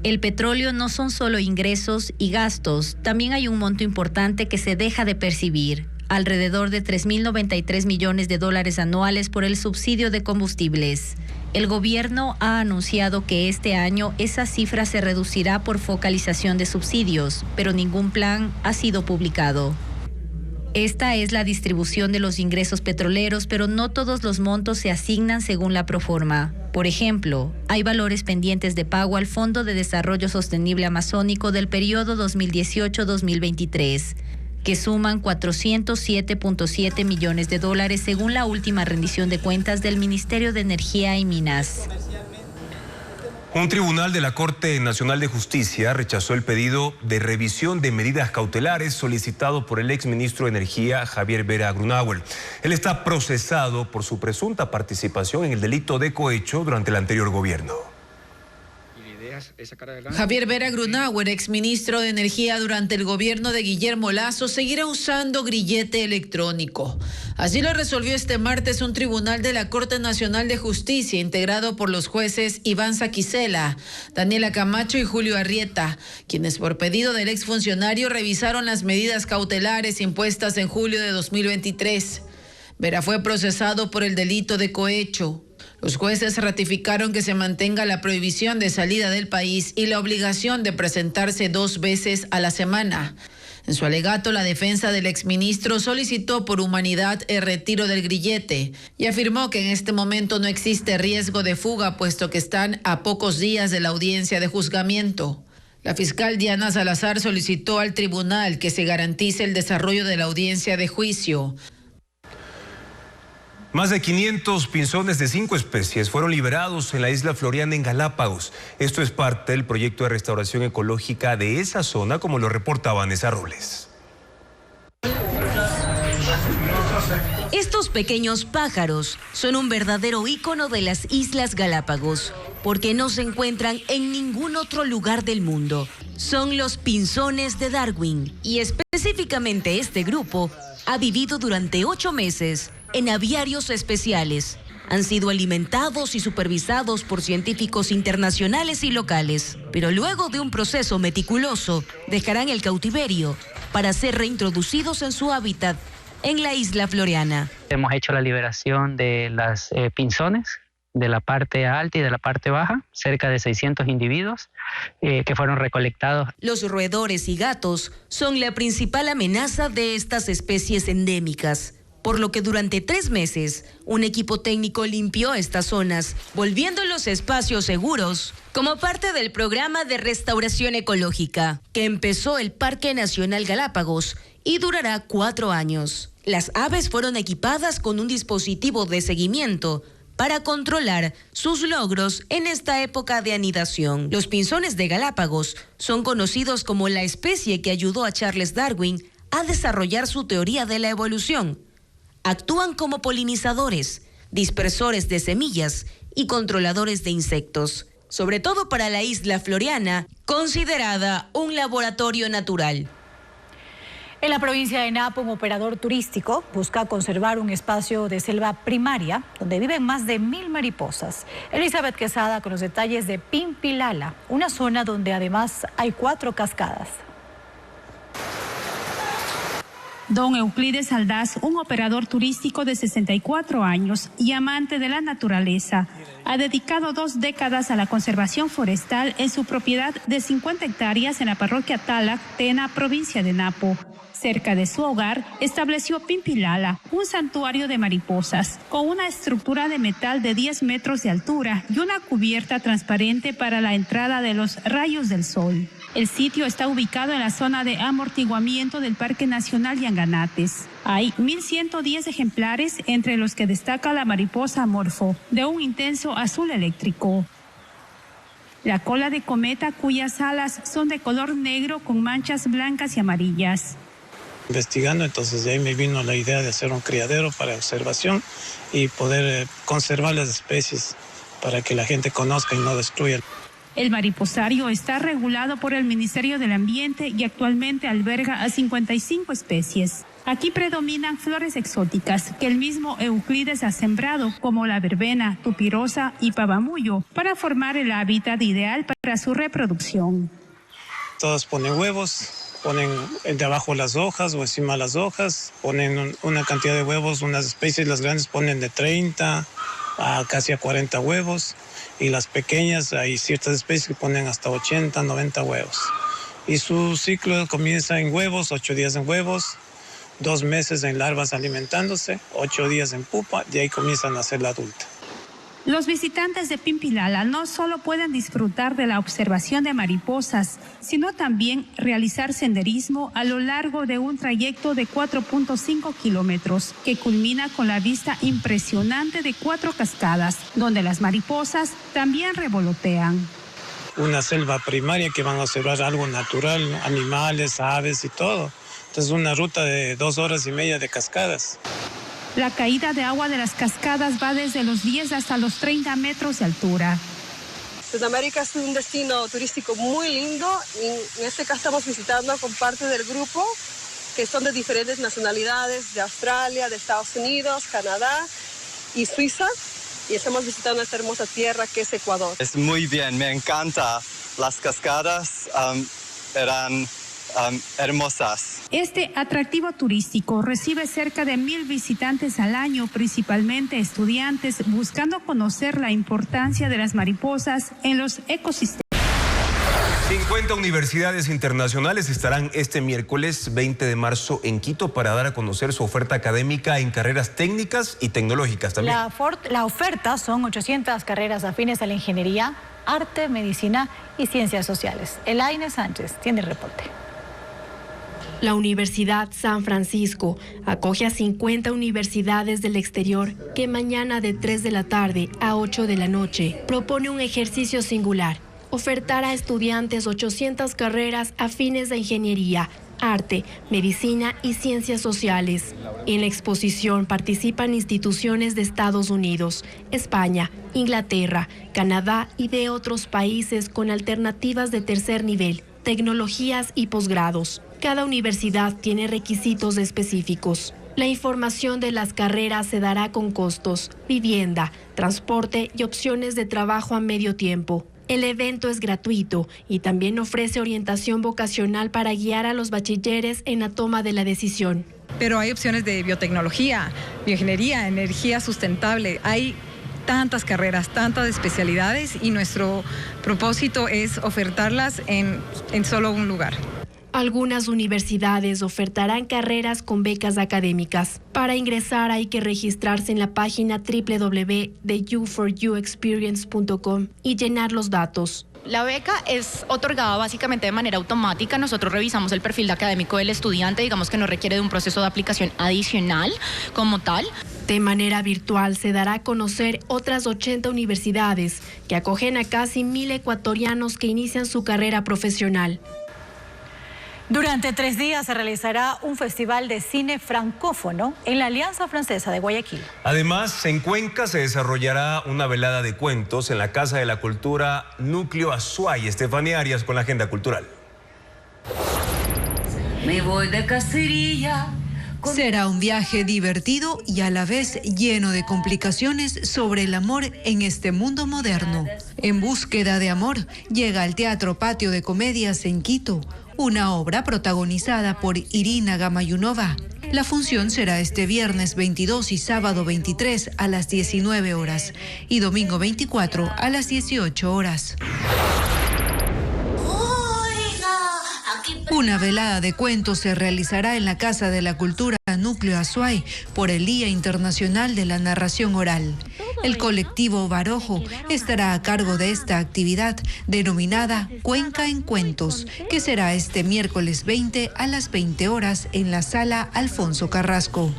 El petróleo no son solo ingresos y gastos, también hay un monto importante que se deja de percibir, alrededor de 3.093 millones de dólares anuales por el subsidio de combustibles. El gobierno ha anunciado que este año esa cifra se reducirá por focalización de subsidios, pero ningún plan ha sido publicado. Esta es la distribución de los ingresos petroleros, pero no todos los montos se asignan según la proforma. Por ejemplo, hay valores pendientes de pago al Fondo de Desarrollo Sostenible Amazónico del periodo 2018-2023, que suman $407.7 millones según la última rendición de cuentas del Ministerio de Energía y Minas. Un tribunal de la Corte Nacional de Justicia rechazó el pedido de revisión de medidas cautelares solicitado por el exministro de Energía, Javier Vera Grunauer. Él está procesado por su presunta participación en el delito de cohecho durante el anterior gobierno. Javier Vera Grunauer, exministro de Energía durante el gobierno de Guillermo Lasso, seguirá usando grillete electrónico. Así lo resolvió este martes un tribunal de la Corte Nacional de Justicia integrado por los jueces Iván Saquicela, Daniela Camacho y Julio Arrieta, quienes por pedido del exfuncionario revisaron las medidas cautelares impuestas en julio de 2023. Vera fue procesado por el delito de cohecho. Los jueces ratificaron que se mantenga la prohibición de salida del país y la obligación de presentarse 2 veces a la semana. En su alegato, la defensa del exministro solicitó por humanidad el retiro del grillete y afirmó que en este momento no existe riesgo de fuga, puesto que están a pocos días de la audiencia de juzgamiento. La fiscal Diana Salazar solicitó al tribunal que se garantice el desarrollo de la audiencia de juicio. Más de 500 pinzones de 5 especies fueron liberados en la isla Floriana en Galápagos. Esto es parte del proyecto de restauración ecológica de esa zona, como lo reporta Vanessa Robles. Estos pequeños pájaros son un verdadero ícono de las Islas Galápagos, porque no se encuentran en ningún otro lugar del mundo. Son los pinzones de Darwin, y específicamente este grupo ha vivido durante 8 meses en aviarios especiales. Han sido alimentados y supervisados por científicos internacionales y locales, pero luego de un proceso meticuloso, dejarán el cautiverio para ser reintroducidos en su hábitat en la isla Floriana. Hemos hecho la liberación de las pinzones, de la parte alta y de la parte baja, cerca de 600 individuos que fueron recolectados. Los roedores y gatos son la principal amenaza de estas especies endémicas, por lo que durante 3 meses un equipo técnico limpió estas zonas, volviendo los espacios seguros como parte del programa de restauración ecológica que empezó el Parque Nacional Galápagos y durará 4 años. Las aves fueron equipadas con un dispositivo de seguimiento para controlar sus logros en esta época de anidación. Los pinzones de Galápagos son conocidos como la especie que ayudó a Charles Darwin a desarrollar su teoría de la evolución. Actúan como polinizadores, dispersores de semillas y controladores de insectos, sobre todo para la isla Floriana, considerada un laboratorio natural. En la provincia de Napo, un operador turístico busca conservar un espacio de selva primaria donde viven más de 1000 mariposas. Elizabeth Quesada con los detalles de Pimpilala, una zona donde además hay 4 cascadas. Don Euclides Aldaz, un operador turístico de 64 años y amante de la naturaleza, ha dedicado 2 décadas a la conservación forestal en su propiedad de 50 hectáreas en la parroquia Talac, Tena, provincia de Napo. Cerca de su hogar estableció Pimpilala, un santuario de mariposas, con una estructura de metal de 10 metros de altura y una cubierta transparente para la entrada de los rayos del sol. El sitio está ubicado en la zona de amortiguamiento del Parque Nacional Yanganates. Hay 1.110 ejemplares, entre los que destaca la mariposa morfo, de un intenso azul eléctrico. La cola de cometa, cuyas alas son de color negro con manchas blancas y amarillas. Investigando, entonces de ahí me vino la idea de hacer un criadero para observación y poder conservar las especies para que la gente conozca y no destruya. El mariposario está regulado por el Ministerio del Ambiente y actualmente alberga a 55 especies. Aquí predominan flores exóticas que el mismo Euclides ha sembrado, como la verbena, tupirosa y pavamullo, para formar el hábitat ideal para su reproducción. Todos ponen huevos, ponen de abajo las hojas o encima las hojas, ponen una cantidad de huevos, unas especies, las grandes ponen de 30 casi a 40 huevos, y las pequeñas hay ciertas especies que ponen hasta 80, 90 huevos. Y su ciclo comienza en huevos, 8 días en huevos, 2 meses en larvas alimentándose, 8 días en pupa, de ahí comienzan a ser la adulta. Los visitantes de Pimpilala no solo pueden disfrutar de la observación de mariposas, sino también realizar senderismo a lo largo de un trayecto de 4.5 kilómetros, que culmina con la vista impresionante de 4 cascadas, donde las mariposas también revolotean. Una selva primaria que van a observar algo natural, animales, aves y todo. Entonces una ruta de 2 horas y media de cascadas. La caída de agua de las cascadas va desde los 10 hasta los 30 metros de altura. Sudamérica es un destino turístico muy lindo. En este caso estamos visitando con parte del grupo que son de diferentes nacionalidades, de Australia, de Estados Unidos, Canadá y Suiza. Y estamos visitando esta hermosa tierra que es Ecuador. Es muy bien, me encanta. Las cascadas eran hermosas. Este atractivo turístico recibe cerca de 1,000 visitantes al año, principalmente estudiantes, buscando conocer la importancia de las mariposas en los ecosistemas. 50 universidades internacionales estarán este miércoles 20 de marzo en Quito para dar a conocer su oferta académica en carreras técnicas y tecnológicas también. La oferta son 800 carreras afines a la ingeniería, arte, medicina y ciencias sociales. Elaine Sánchez tiene el reporte. La Universidad San Francisco acoge a 50 universidades del exterior que mañana de 3 de la tarde a 8 de la noche propone un ejercicio singular: ofertar a estudiantes 800 carreras afines de ingeniería, arte, medicina y ciencias sociales. En la exposición participan instituciones de Estados Unidos, España, Inglaterra, Canadá y de otros países con alternativas de tercer nivel, tecnologías y posgrados. Cada universidad tiene requisitos específicos. La información de las carreras se dará con costos, vivienda, transporte y opciones de trabajo a medio tiempo. El evento es gratuito y también ofrece orientación vocacional para guiar a los bachilleres en la toma de la decisión. Pero hay opciones de biotecnología, bioingeniería, energía sustentable. Hay tantas carreras, tantas especialidades y nuestro propósito es ofertarlas en solo un lugar. Algunas universidades ofertarán carreras con becas académicas. Para ingresar hay que registrarse en la página www.you4uexperience.com y llenar los datos. La beca es otorgada básicamente de manera automática. Nosotros revisamos el perfil académico del estudiante, digamos que no requiere de un proceso de aplicación adicional como tal. De manera virtual se dará a conocer otras 80 universidades que acogen a casi 1,000 ecuatorianos que inician su carrera profesional. Durante 3 días se realizará un festival de cine francófono en la Alianza Francesa de Guayaquil. Además, en Cuenca se desarrollará una velada de cuentos en la Casa de la Cultura Núcleo Azuay. Estefanía Arias con la agenda cultural. Me voy de cacería. Será un viaje divertido y a la vez lleno de complicaciones sobre el amor en este mundo moderno. En búsqueda de amor, llega al Teatro Patio de Comedias en Quito, una obra protagonizada por Irina Gamayunova. La función será este viernes 22 y sábado 23 a las 19 horas y domingo 24 a las 18 horas. Una velada de cuentos se realizará en la Casa de la Cultura Núcleo Azuay por el Día Internacional de la Narración Oral. El colectivo Barojo estará a cargo de esta actividad denominada Cuenca en Cuentos, que será este miércoles 20 a las 20 horas en la Sala Alfonso Carrasco.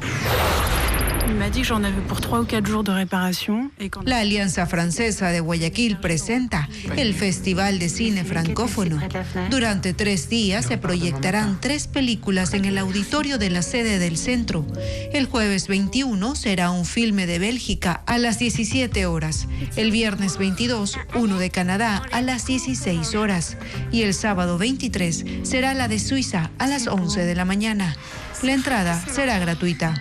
La Alianza Francesa de Guayaquil presenta el Festival de Cine Francófono. Durante 3 días se proyectarán 3 películas en el auditorio de la sede del centro. El jueves 21 será un filme de Bélgica a las 17 horas. El viernes 22, uno de Canadá a las 16 horas. Y el sábado 23 será la de Suiza a las 11 de la mañana. La entrada será gratuita.